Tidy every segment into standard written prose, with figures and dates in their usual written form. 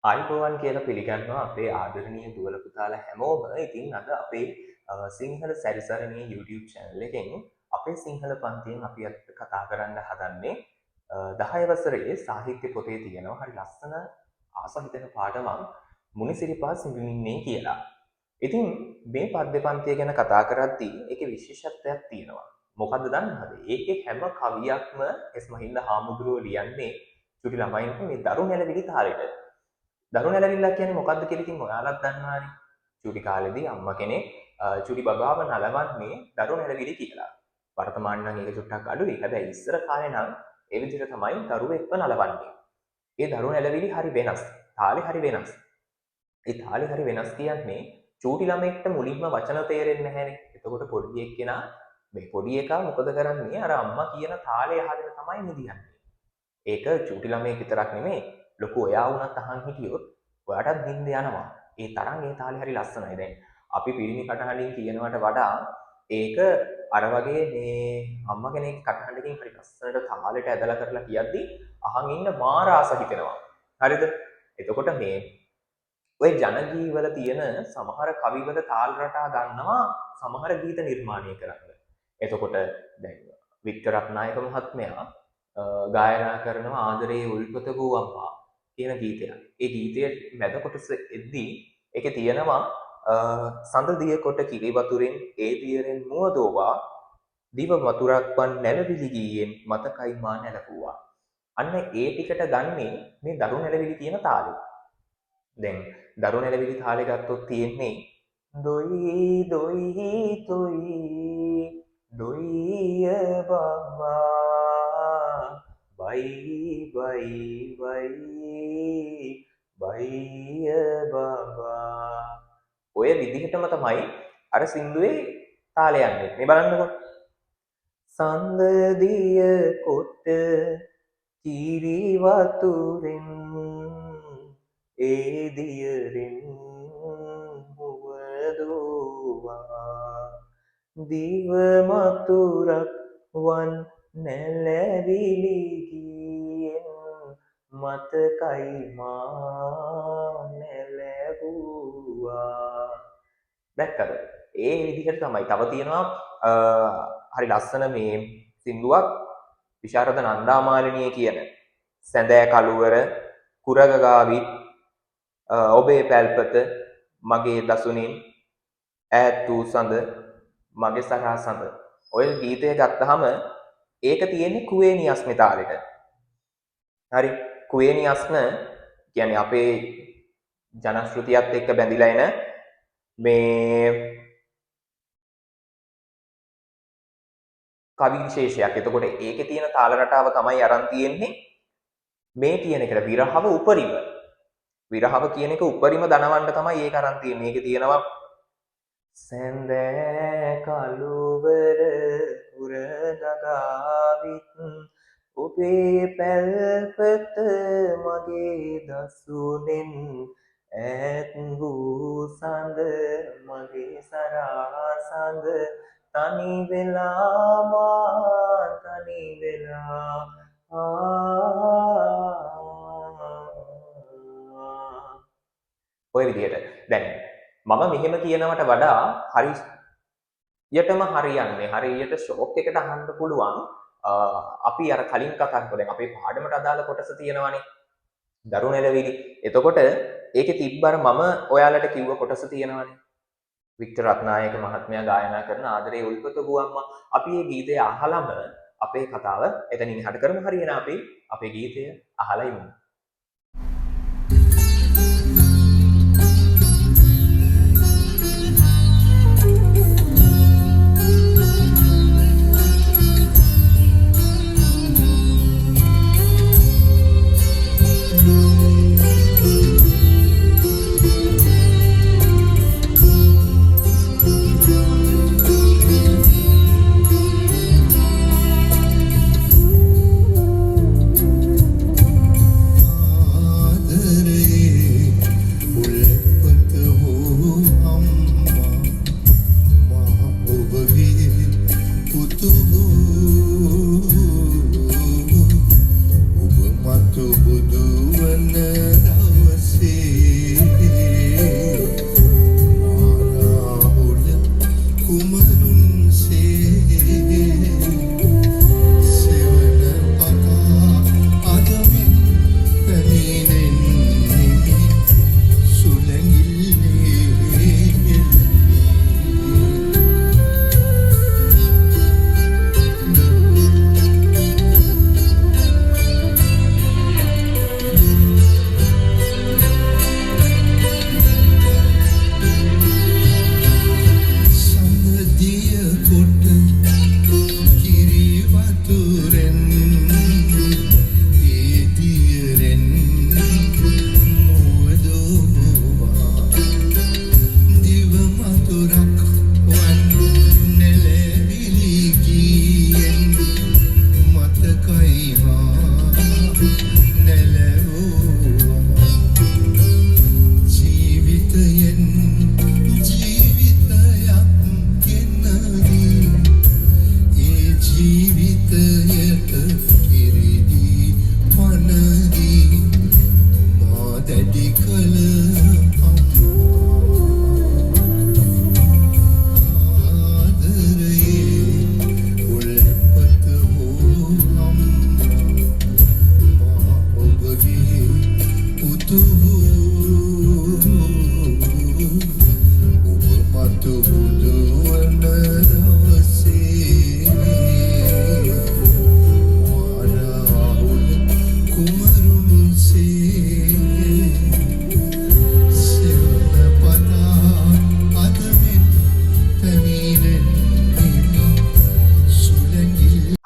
ආයිබෝවන් කියලා පිළිගන්නවා අපේ ආදරණීය දුවල පුතාලා හැමෝම. ඉතින් අද අපේ සිංහල සැරිසරණේ YouTube channel එකෙන් අපේ සිංහල පන්තියෙන් අපි අද කතා කරන්න හදන්නේ 10 වසරේ සාහිත්‍ය පොතේ තියෙනවා හරි ලස්සන ආස හිතෙන පාඩමක් මුනිසිරිපා සිඹිමින්නේ කියලා. ඉතින් මේ පද්‍ය පන්තිය ගැන කතා කරද්දී ඒකේ විශේෂත්වයක් තියෙනවා. මොකද්ද දන්නවද? ඒකේ හැම කවියක්ම එස් මහින්ද හාමුදුරුවෝ ලියන්නේ චුටි ළමයින්ට මේ දරු නැලවිලි තාලෙට. දරු නැලවිල්ලක් කියන්නේ මොකක්ද කියලා ඉතින් ඔයාලත් දන්නවානේ. චුටි කාලේදී අම්මා කෙනෙක් චුටි බබාව නලවන්නේ දරු නැලවිලි කියලා. වර්තමාන නම් ඒක චුට්ටක් අඩුයි. හැබැයි ඉස්සර කාලේ නම් ඒ විදිහට තමයි දරුවෙක්ව නලවන්නේ. ඒ දරු නැලවිලි හරි වෙනස්. තාලේ හරි වෙනස්. ඒ තාලේ හරි වෙනස් කියන්නේ චූටි ළමෙක්ට මුලින්ම වචන තේරෙන්නේ නැහැනේ. එතකොට පොඩි එක්කෙනා මේ පොඩි එකා මොකද කරන්නේ? අර අම්මා කියන තාලේ අහගෙන තමයි නිදියන්නේ. ඒක චූටි ළමයෙක් විතරක් නෙමෙයි. ලොකු ඔයා වුණත් අහන් හිටියොත් ඔයාටත් නිින්ද යනවා. ඒ තරම් ඒ තාලේ හරි ලස්සනයි. දැන් අපි පිරිමි කටහඬින් කියනවට වඩා ඒක අර වගේ මේ අම්මා කෙනෙක් කටහඬකින් හරි ලස්සනට තාලෙට ඇදලා කරලා කියද්දි අහන් ඉන්න මාර ආස හිතෙනවා. හරිද? එතකොට මේ ඔය ජනගීවල තියෙන සමහර කවිවල තාල රටා ගන්නවා සමහර ගීත නිර්මාණය කරන්න. එතකොට දැන් වික්ටර් රත්නායක මහත්මයා ගායනා කරනවා ආදරේ උල්පතකෝ අම්මා කියන ගීතයක්. ඒ ගීතයේ මැද කොටස එද්දී ඒකේ තියෙනවා සඳ දිය කොට කිරි වතුරෙන් ඒ දියරෙන් මුව දෝවා දිව වතුරක් වන් නැලවිලි ගීයෙන් මතකයි මා නැලපුවා. අන්න ඒ ටිකට ගන්නේ මේ දරු නැලවිලි කියන තාලෙ. දැන් දරු නැලවිලි තාලෙ ගත්තොත් තියෙන්නේ දොයි දොයි තොයි දොයිය බබා බයි බයි බයි බයිය බබා ඔය විදිහටම තමයි අර සින්දුවේ තාලය යන්නේ. මේ බලන්නකො. සඳ දිය කොට කිරි වතුරෙන් ඒ දියරෙන් මුව දෝවා දිව මතුරක් වන් නැලවිලි ගියෙන් මතකයි මා නැලවුවා. දැක්කද? ඒ විදිහට තමයි. තව තියෙනවා හරි ලස්සන මේ සින්දුවක් විශාරද නන්දාමාලිනිය කියන සැඳෑ කළුවර කුරගගාවි ඔබේ පැල්පත මගේ දසුනින් ඈත් වූ සඳ මගේ සරා සඳ. ඔය ගීතය ගත්තහම ඒක තියෙන්නේ කුවේණී අස්මි තාලෙට. හරි. කුවේණී අස්න කියන්නේ අපේ ජනශ්‍රුතියත් එක්ක බැඳිලා එන මේ කවි විශේෂයක්. එතකොට ඒකේ තියෙන තාල රටාව තමයි අරන් තියෙන්නේ මේ කියන එකට විරහව උපරිම. විරහව කියන එක උපරිම දනවන්න තමයි ඒක අරන් තියෙන්නේ. මේකේ තියෙනවා සැඳෑ කළුවර උරනගාවිත් ඔබේ පැල්පත මගේ දසුනෙන් ඈත් වූ සඳ මගේ සරා සඳ තනි වෙලා මා තනි වෙලා ඔය විදිහට. දැන් මම මෙහෙම කියනවට වඩා හරියටම හරියන්නේ හරියට ෂෝක් එකට අහන්න පුළුවන් අපි අර කලින් කතා කරපු දැන් අපේ පාඩමට අදාළ කොටස තියෙනවානේ දරු නැලවිලි. එතකොට ඒකේ තිබ්බර මම ඔයාලට කිව්ව කොටස තියෙනවානේ වික්ටර් රත්නායක මහත්මයා ගායනා කරන ආදරේ උල්පත ගුවම්මා. අපි මේ ගීතය අහලම අපේ කතාව එතනින් එහාට කරමු. හරියන අපි අපේ ගීතය අහලා ඉමු.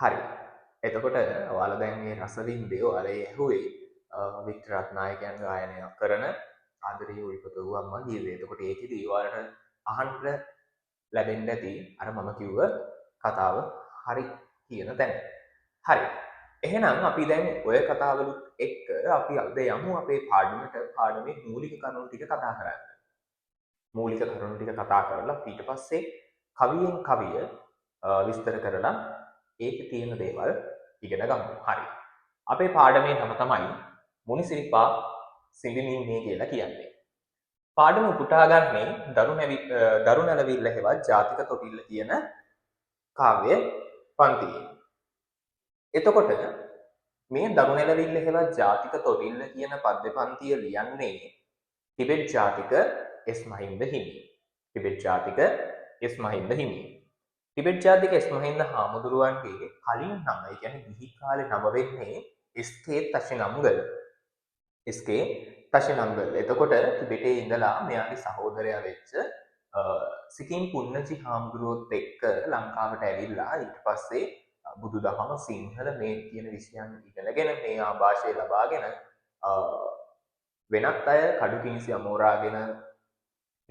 හරි. එතකොට ඔයාලා දැන් මේ රසවින්දේ ඔයාලා ඇහුවේ වික්ටර් රත්නායකයන් ගායනය කරන ආදරේ උල්පතව අම්මා ගීතය. එතකොට ඒකෙදි ඔයාලට අහන්න ලැබෙන්න ඇති අර මම කිව්ව කතාව හරි කියන තැන. හරි. එහෙනම් අපි දැන් ඔය කතාවලුත් එක්ක අපි අද යමු අපේ පාඩමේ මූලික කරුණු ටික කතා කරන්න. මූලික කරුණු ටික කතා කරලා ඊට පස්සේ කවියෙන් කවිය විස්තර කරලා ඒකේ තියෙන දේවල් ඉගෙන ගමු. හරි. අපේ පාඩමේ නම තමයි මුනිසිරිපා සිඹිමින්නේ කියලා කියන්නේ. පාඩම උපුටා ගන්නේ දරුණැලවිල්ල හෙවත් ජාතික තොටිල්ල කියන කාව්‍ය පන්තියේ. එතකොට මේ දරුණැලවිල්ල හෙවත් ජාතික තොටිල්ල කියන පද්‍ය පන්තිය ලියන්නේ ටිබෙට් ජාතික එස් මහින්ද හිමි. ටිබෙට් ජාතික එස් මහින්ද හිමි. ටිබෙට් ජාතික එස් මහින්ද හාමුදුරුවන්ගේ කලින් නම, ඒ කියන්නේ ගිහි කාලේ නම වෙන්නේ එස්.කේ. තෂිනම්ගල්. එස්.කේ. තෂිනම්ගල්. එතකොට ටිබෙටේ ඉඳලා මෙයාගේ සහෝදරයා වෙච්ච සිකිම් පුන්නජි හාමුදුරුවොත් එක්ක ලංකාවට ඇවිල්ලා ඊට පස්සේ බුදුදහම සිංහල මේ කියන විෂයන් ඉගෙනගෙන මේ ආభాෂය ලබාගෙන වෙනත් අය කඩු කිනිසි අමෝරාගෙන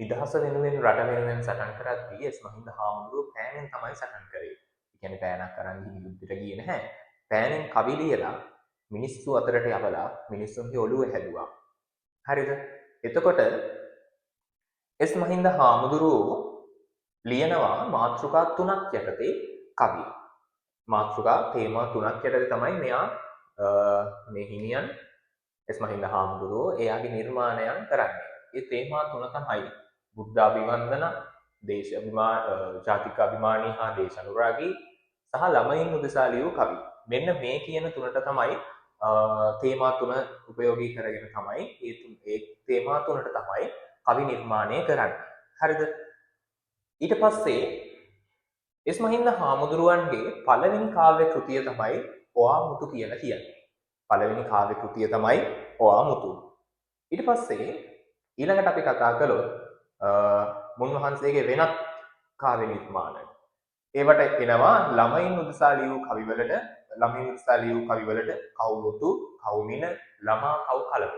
නිදහස වෙනුවෙන් රට වෙනුවෙන් සටන් කරද්දී එස් මහින්ද හාමුදුරුවෝ පෑනෙන් තමයි සටන් කරේ. ඒ කියන්නේ පෑනක් අරන් ගිහින් යුද්ධෙට ගියේ නැහැ. පෑනෙන් කවි ලියලා මිනිස්සු අතරට යවලා මිනිස්සුන්ගේ ඔළුව හැදුවා. හරිද? එතකොට එස් මහින්ද හාමුදුරුවෝ ලියනවා මාතෘකා 3ක් යටතේ කවි. මාතෘකා තේමා 3ක් යටතේ තමයි මෙයා මේ හිමියන් එස් මහින්ද හාමුදුරුවෝ එයාගේ නිර්මාණයන් කරන්නේ. ඒ තේමා 3 තමයි බුද්ධාභිවන්දන, ජාතික අභිමානී හා දේශ අනුරාගී සහ ළමයින් උදෙසා ලියූ කවි. මෙන්න මේ කියන තුනට තමයි තේමා 3 උපයෝගී කරගෙන තමයි ඒ තේමා 3ට තමයි කවි නිර්මාණය කරන්නේ. හරිද? ඊට පස්සේ එස් මහින්ද හාමුදුරුවන්ගේ පළවෙනි කාව්‍ය කෘතිය තමයි ඔයා මුතු කියලා කියන්නේ. පළවෙනි කාව්‍ය කෘතිය තමයි ඔයා මුතු. ඊට පස්සේ ඊළඟට අපි කතා කළොත් මුන්වහන්සේගේ වෙනත් කාව්‍ය නිර්මාණ. ඒවට එනවා ළමයින් උදෙසා ලියූ කවිවලට කවුමුතු, කවුමින, ළමා කව් කලප.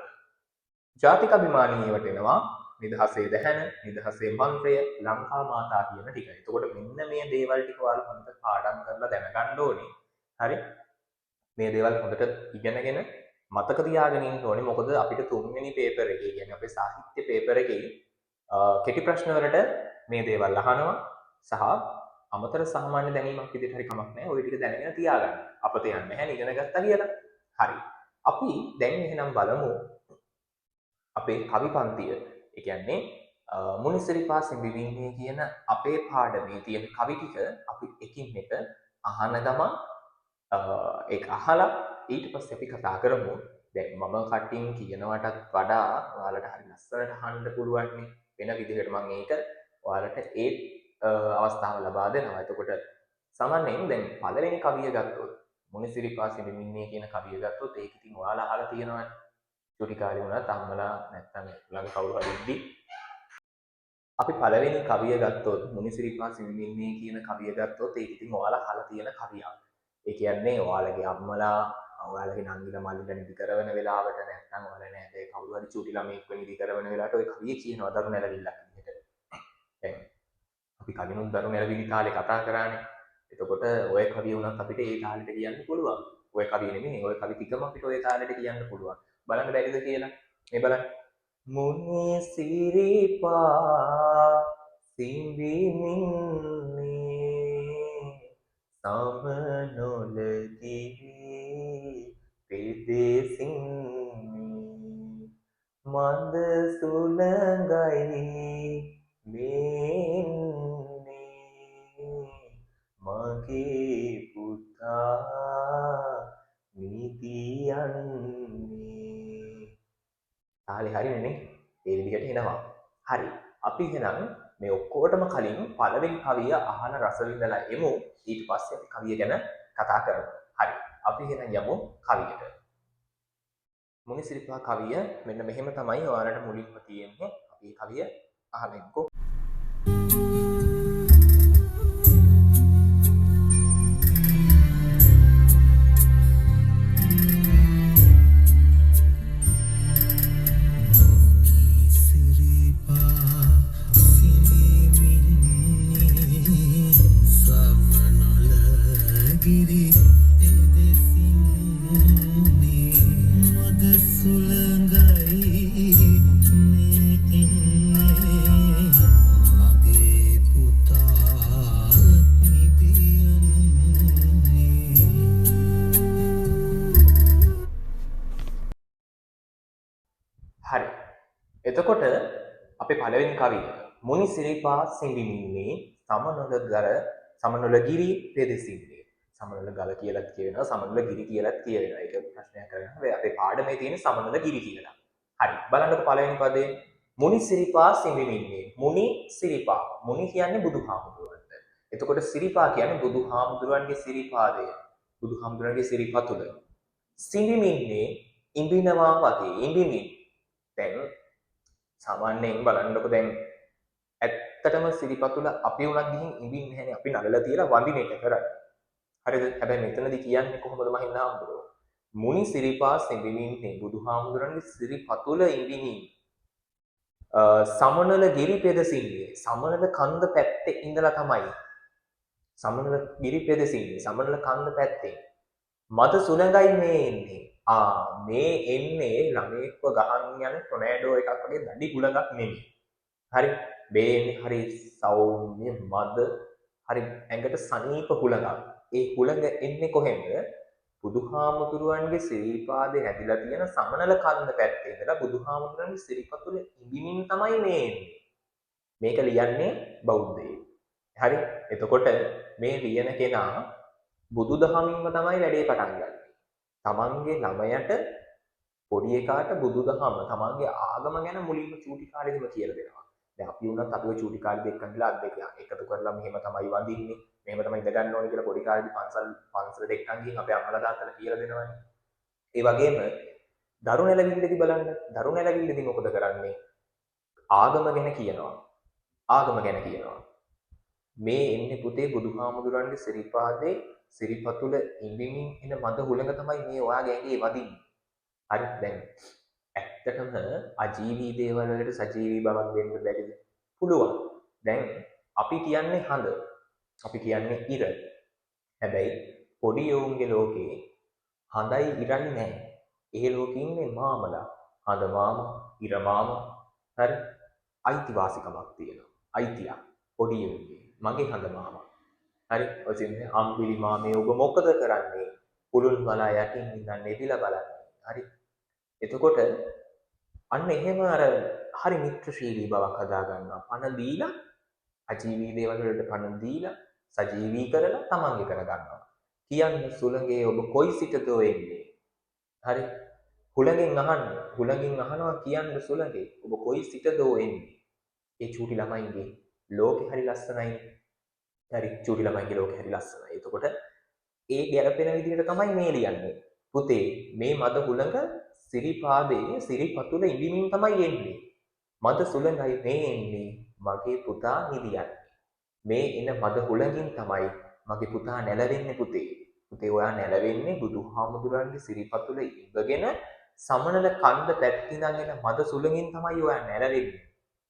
ජාතික අභිමානීවට එනවා නිදහසේ දැහැන, නිදහසේ මන්ත්‍රය, ලංකා මාතා කියන ටික. එතකොට මෙන්න මේ දේවල් ටික ඔයාලා හොඳට පාඩම් කරලා දැනගන්න ඕනේ. හරි? මේ දේවල් හොඳට ඉගෙනගෙන මතක තියාගෙන ඉන්න ඕනේ. මොකද අපිට තුන්වෙනි පේපර් එකේ, කියන්නේ අපේ සාහිත්‍ය පේපර් එකේ කෙටි ප්‍රශ්න වලට මේ දේවල් අහනවා සහ අමතර සාමාන්‍ය දැනීමක් විදිහට හරි කමක් නැහැ. ওই ටික දැනගෙන තියාගන්න. අපත යන්නේ නැහැ ඉගෙන ගත්තා කියලා. හරි. අපි දැන් එහෙනම් බලමු අපේ කවි පන්තිය. ඒ කියන්නේ මුනිසිරිපා සිඹිමින්නේ කියන අපේ පාඩමේ තියෙන කවි ටික අපි එකින් එක අහන ගමන් ඒක අහලා ඊට පස්සේ අපි කතා කරමු. දැන් මම කටින් කියනවටත් වඩා ඔයාලට හරි ලස්සනට අහන්න පුළුවන් නේ. වෙන විදිහකට මම ඒක ඔයාලට ඒ අවස්ථාව ලබා දෙනවා. එතකොට සාමාන්‍යයෙන් දැන් පළවෙනි කවිය ගත්තොත් මුනිසිරිපා සිඹිමින්නේ කියන කවිය ගත්තොත් ඒක ඉතින් ඔයාලා අහලා තියෙනවනේ. චුටි කාලේ වුණත් අම්මලා නැත්තම් ළඟ කවුරු හරි ඉද්දි අපි පළවෙනි කවිය ගත්තොත් මුනිසිරිපා සිඹිමින්නේ කියන කවිය ගත්තොත් ඒක ඉතින් ඔයාලා අහලා තියෙන කවියක්. ඒ කියන්නේ ඔයාලගේ අම්මලා ඔයාලගේ නංගිලා මල්ලිලා නිදි කරවන වෙලාවට නැත්තම් ඔයාලා නෑදේ කවුරු හරි චුටි ළමයෙක්ව නිදි කරවන වෙලාවට ওই කවිය කියනවා දරුණැලවිල්ලක් විදිහට. දැන් අපි කලිනුත් දරුණැලවිලි කාලේ කතා කරානේ. එතකොට ඔය කවිය උනත් අපිට ඒ තාලෙට කියන්න පුළුවන්. ඔය කවිය නෙමෙයි, ඔය කවි ටිකම අපිට ඔය තාලෙට කියන්න පුළුවන්. බලන්න බැරිද කියලා? මේ බලන්න. මුනිසිරිපා සිඹිමින්නේ සමනොලකිරි පෙදෙසින්නේ මද සුළඟයි මේන්නේ මගේ පුතා නිදියන්නේ. තාලේ හරිනේ නේ? ඒ විදිහට එනවා. හරි. අපි එහෙනම් මේ ඔක්කොටම කලින් පළවෙනි කවිය අහන රස විඳලා එමු. ඊට පස්සේ අපි කවිය ගැන කතා කරමු. හරි. අපි එහෙනම් යමු කවියට. මුනිසිරිපා කවිය මෙන්න මෙහෙම තමයි ඔයාලට මුලින්ම තියෙන්නේ. අපි කවිය අහලෙන්කෝ. හරි. එතකොට අපේ පළවෙනි කවිය මුනි සිරිපා සිඹිමින්නේ සමනොල ගිරි පෙදෙසින්නේ. සමනොල ගල කියලාත් කියවෙනවා, සමනොල ගිරි කියලාත් කියවෙනවා. ඒක ප්‍රශ්නයක් කරගන්න. හැබැයි අපේ පාඩමේ තියෙන සමනොල ගිරි කියලා. හරි. බලන්නකො පළවෙනි පදේ මුනි සිරිපා සිඹිමින්නේ. මුනි සිරිපා. මුනි කියන්නේ බුදුහාමුදුරුවන්ට. එතකොට සිරිපා කියන්නේ බුදුහාමුදුරුවන්ගේ සිරිපාදය. බුදුහාමුදුරුවන්ගේ සිරිපතුල. සිඹිමින්නේ ඉඹිනවා වගේ. ඉඹිමින් දැන් සාමාන්‍යයෙන් බලන්නකො දැන් ඇත්තටම සිරිපතුල අපි උනත් ගිහින් ඉඹින්නේ නැහැනේ. අපි නළල තියලා වඳින එක කරන්නේ. හරිද? හැබැයි මෙතනදී කියන්නේ කොහොමද මහින්ද හාමුදුරුවෝ? මුනි සිරිපා සිඹිමින්නේ බුදුහාමුදුරන්ගේ සිරිපතුල ඉඹිමින් සමනල ගිරි පෙදසින්නේ. සමනල කන්ද පැත්තේ ඉඳලා තමයි. සමනල ගිරි පෙදසින්නේ. සමනල කන්ද පැත්තේ. මද සුළඟයි මේ එන්නේ. මේ එන්නේ ළමයෙක්ව ගහන් යන ටොනෑඩෝ එකක් වගේ දඩි හුලඟක් නෙමෙයි. හරි. මේ එන්නේ හරි සෞම්‍ය මද හරි ඇඟට සනීප හුලඟක්. ඒ හුලඟ එන්නේ කොහෙන්ද? බුදුහාමුදුරුවන්ගේ සිරිපාදේ රැඳිලා තියෙන සමනල කන්ද පැත්තේ ඉඳලා බුදුහාමුදුරුවන්ගේ සිරිපතුල ඉඹිමින් තමයි මේ එන්නේ. මේක ලියන්නේ බෞද්ධයෙක්. හරි. එතකොට මේ ලියන කෙනා බුදුදහමින්ම තමයි වැඩේ පටන් ගන්නේ. තමන්ගේ ළමයට පොඩි එකාට බුදුදහම තමන්ගේ ආගම ගැන මුලින්ම චූටි කාලේදීම කියලා දෙනවා. දැන් අපි වුණත් අපේ චූටි කාලේ එක්කන් ඉඳලා අත් දෙක එකතු කරලා මෙහෙම තමයි වඳින්නේ. මෙහෙම තමයි ඉඳ ගන්න ඕනේ කියලා පොඩි කාලේදී පන්සලට එක්කන් ගිහින් අපේ අම්මලා තාත්තලා කියලා දෙනවානේ. ඒ වගේම දරු නැලවිල්ලේදී බලන්න. දරු නැලවිල්ලේදී මොකද කරන්නේ? ආගම ගැන කියනවා. ආගම ගැන කියනවා. මේ එන්නේ පුතේ බුදුහාමුදුරන්ගේ සිරිපාදේ සිරිපතුල ඉඹිමින් එන මද හුලඟ තමයි මේ ඔයාගේ ඇඟේ වදින්නේ. හරි දැන් ඇත්තටම අජීවී දේවල් වලට සජීවී බවක් දෙන්න බැරිද? පුළුවන්. දැන් අපි කියන්නේ හඳ. අපි කියන්නේ ඉර. හැබැයි පොඩි යෝන්ගේ ලෝකේ හඳයි ඉරයි නැහැ. ඒ ලෝකේ ඉන්නේ මාමලා. හඳ මාමා, ඉර මාමා. හරි අයිතිවාසිකමක් තියෙනවා. අයිතියක් පොඩි යෝන්ගේ. මගේ හඳ මාමා. හරි ඔය කියන්නේ අම්බිලි මාමේ ඔබ මොකද කරන්නේ? පුළුල් මලා යටින් ඉඳන් එදිලා බලන්නේ. හරි. එතකොට අන්න එහෙම අර හරි මිත්‍රශීලී බවක් හදා ගන්නවා. පණ දීලා අජීවී දේවල් වලට පණ දීලා සජීවී කරලා තමන්ගේ කර ගන්නවා. කියන්නේ සුළඟේ ඔබ කොයි සිටද එන්නේ? හරි. හුළඟෙන් අහන්න. හුළඟෙන් අහනවා කියන්නේ සුළඟේ ඔබ කොයි සිටද එන්නේ? ඒ චූටි ළමයින්ගේ ලෝකේ හරි ලස්සනයි. හරි චූටි ළමයින්ගේ ලෝකේ හරි ලස්සනයි. එතකොට ඒ ගැළපෙන විදිහට තමයි මේ ලියන්නේ. පුතේ මේ මද හුළඟ සිරිපාදේ සිරිපතුල ඉඳිමින් තමයි එන්නේ. මද සුළඟයි මේ එන්නේ මගේ පුතා නිදියන්නේ. මේ එන මද හුළඟින් තමයි මගේ පුතා නැලවෙන්නේ පුතේ. පුතේ ඔයා නැලවෙන්නේ බුදුහාමුදුරන්ගේ සිරිපතුල ඉඳගෙන සමනල කන්ද පැත්තිඳන් එන මද සුළඟින් තමයි ඔයා නැලවෙන්නේ.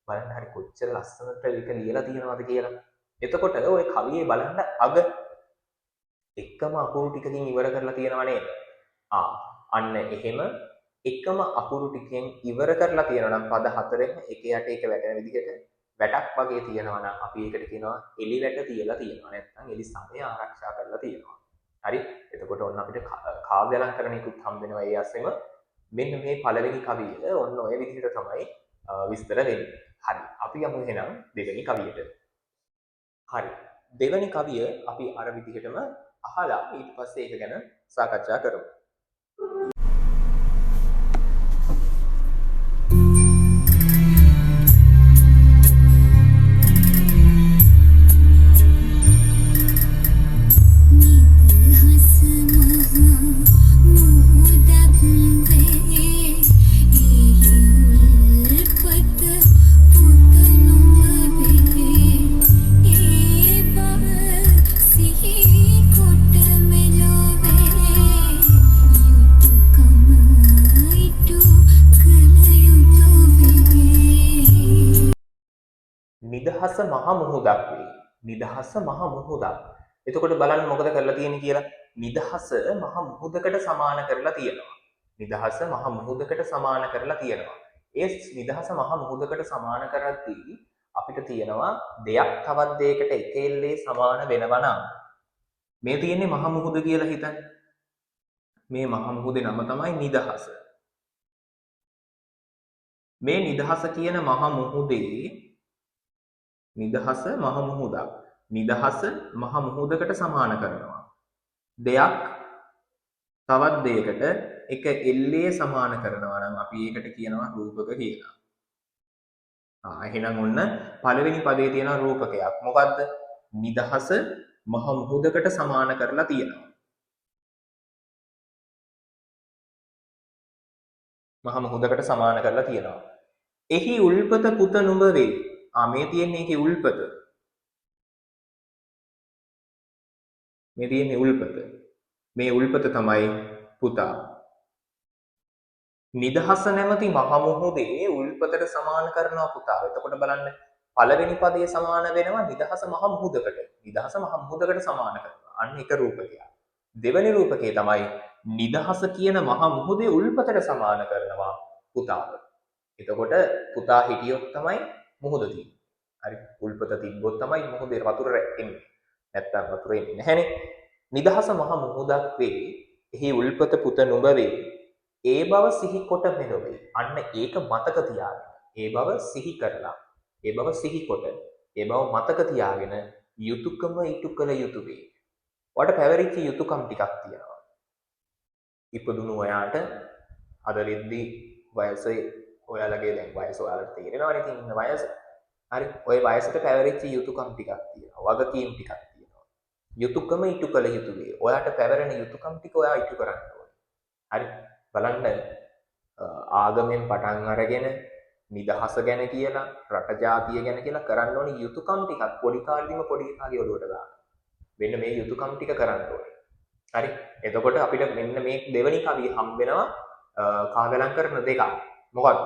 බලන්න හරි කොච්චර ලස්සනට ඒක ලියලා තියෙනවද කියලා. එතකොට ඔය කවියේ බලන්න අග එකම අකුරු ටිකකින් ඉවර කරලා තියෙනව නේද? අන්න එහෙම එකම අකුරු ටිකෙන් ඉවර කරලා තියෙනවා නම් පද හතරෙන් එක යට එක වැටෙන විදිහට වැටක් වගේ තියෙනවා නම් අපි ඒකට කියනවා එලි වැට තියලා තියෙනවා. නැත්නම් එලි සමය ආරක්ෂා කරලා තියෙනවා. හරි? එතකොට ඔන්න අපිට කාව්‍ය අලංකරණයකුත් හම්බ වෙනවා ඒ අස්සෙම මෙන්න මේ පළවෙනි කවිය ඔන්න ඔය විදිහට තමයි විස්තර වෙන්නේ. හරි. අපි යමු එහෙනම් දෙවෙනි කවියට. හරි. දෙවෙනි කවිය අපි අර විදිහටම අහලා ඊට පස්සේ ඒක ගැන සාකච්ඡා කරමු. නිදහස මහ මුහුදක් වේ. නිදහස මහ මුහුදක්. එතකොට බලන්න මොකද කරලා තියෙන්නේ කියලා. නිදහස මහ මුහුදකට සමාන කරලා තියෙනවා. නිදහස මහ මුහුදකට සමාන කරලා තියෙනවා. ඒ නිදහස මහ මුහුදකට සමාන කරද්දී අපිට තියෙනවා දෙයක් තවත් දෙයකට එක එල්ලේ සමාන වෙනවා නම් මේ තියෙන්නේ මහ මුහුද කියලා හිතන්න. මේ මහ මුහුදේ නම තමයි නිදහස. මේ නිදහස කියන මහ මුහුදේ නිදහස මහ මුහුදක්. නිදහස මහ මුහුදකට සමාන කරනවා. දෙයක් තවත් දෙයකට එක එල්ලේ සමාන කරනවා නම් අපි ඒකට කියනවා රූපක කියලා. එහෙනම් ඔන්න පළවෙනි පදේ තියෙන රූපකයක්. මොකද්ද? නිදහස මහ මුහුදකට සමාන කරලා තියෙනවා. මහ මුහුදකට සමාන කරලා තියෙනවා. එහි උල්පත පුත නුඹ වේ. මේ තියෙන්නේ ඒකේ උල්පත. මේ තියෙන්නේ උල්පත. මේ උල්පත තමයි පුතා. නිදහස නැමැති මහ මුහුදේ උල්පතට සමාන කරනවා පුතා. එතකොට බලන්න පළවෙනි පදයේ සමාන වෙනවා නිදහස මහ මුහුදකට. නිදහස මහ මුහුදකට සමාන කරනවා. අන්න එක රූපකයක්. දෙවෙනි රූපකේ තමයි නිදහස කියන මහ මුහුදේ උල්පතට සමාන කරනවා පුතාව. එතකොට පුතා හිටියොත් තමයි මුහුද තියෙන්නේ. හරි. උල්පත තිබ්බොත් තමයි මුහුදේ වතුර එන්නේ. නැත්තම් වතුර එන්නේ නැහැනේ. නිදහස මහ මුහුදක් වේ. එහි උල්පත පුත නුඹ වේ. ඒ බව සිහි කොට මෙලොවේ. අන්න ඒක මතක තියාගෙන. ඒ බව සිහි කරලා. ඒ බව සිහි කොට. ඒ බව මතක තියාගෙන යුතුයකම ඉටු කළ යුතු වේ. ඔයාලට පැවරිච්ච යුතුයකම් ටිකක් තියෙනවා. ඉපදුණු ඔයාට අද වෙද්දී වයසේ ඔයාලගේ දැන් වයස ඔයාලට තේරෙනවනේ ඉතින් ඉන්න වයස. හරි. ওই වයසට පැවරිච්ච යුතුයකම් ටිකක් තියෙනවා. වගකීම් ටිකක් තියෙනවා. යුතුයකම ඉටු කළ යුතු වේ. ඔයාට පැවරෙන යුතුයකම් ටික ඔයා ඉටු කරන්න ඕනේ. හරි. බලන්න ආගමෙන් පටන් අරගෙන නිදහස ගැන කියලා රට ජාතිය ගැන කියලා කරන්න ඕනේ යුතුයකම් ටිකක් පොඩි කාලෙදිම පොඩි එකාගේ ඔළුවට දාන්න. මෙන්න මේ යුතුයකම් ටික කරන්න ඕනේ. හරි. එතකොට අපිට මෙන්න මේ දෙවෙනි කවිය හම්බ වෙනවා කාගලම් කරන දෙකක්. මොකක්ද?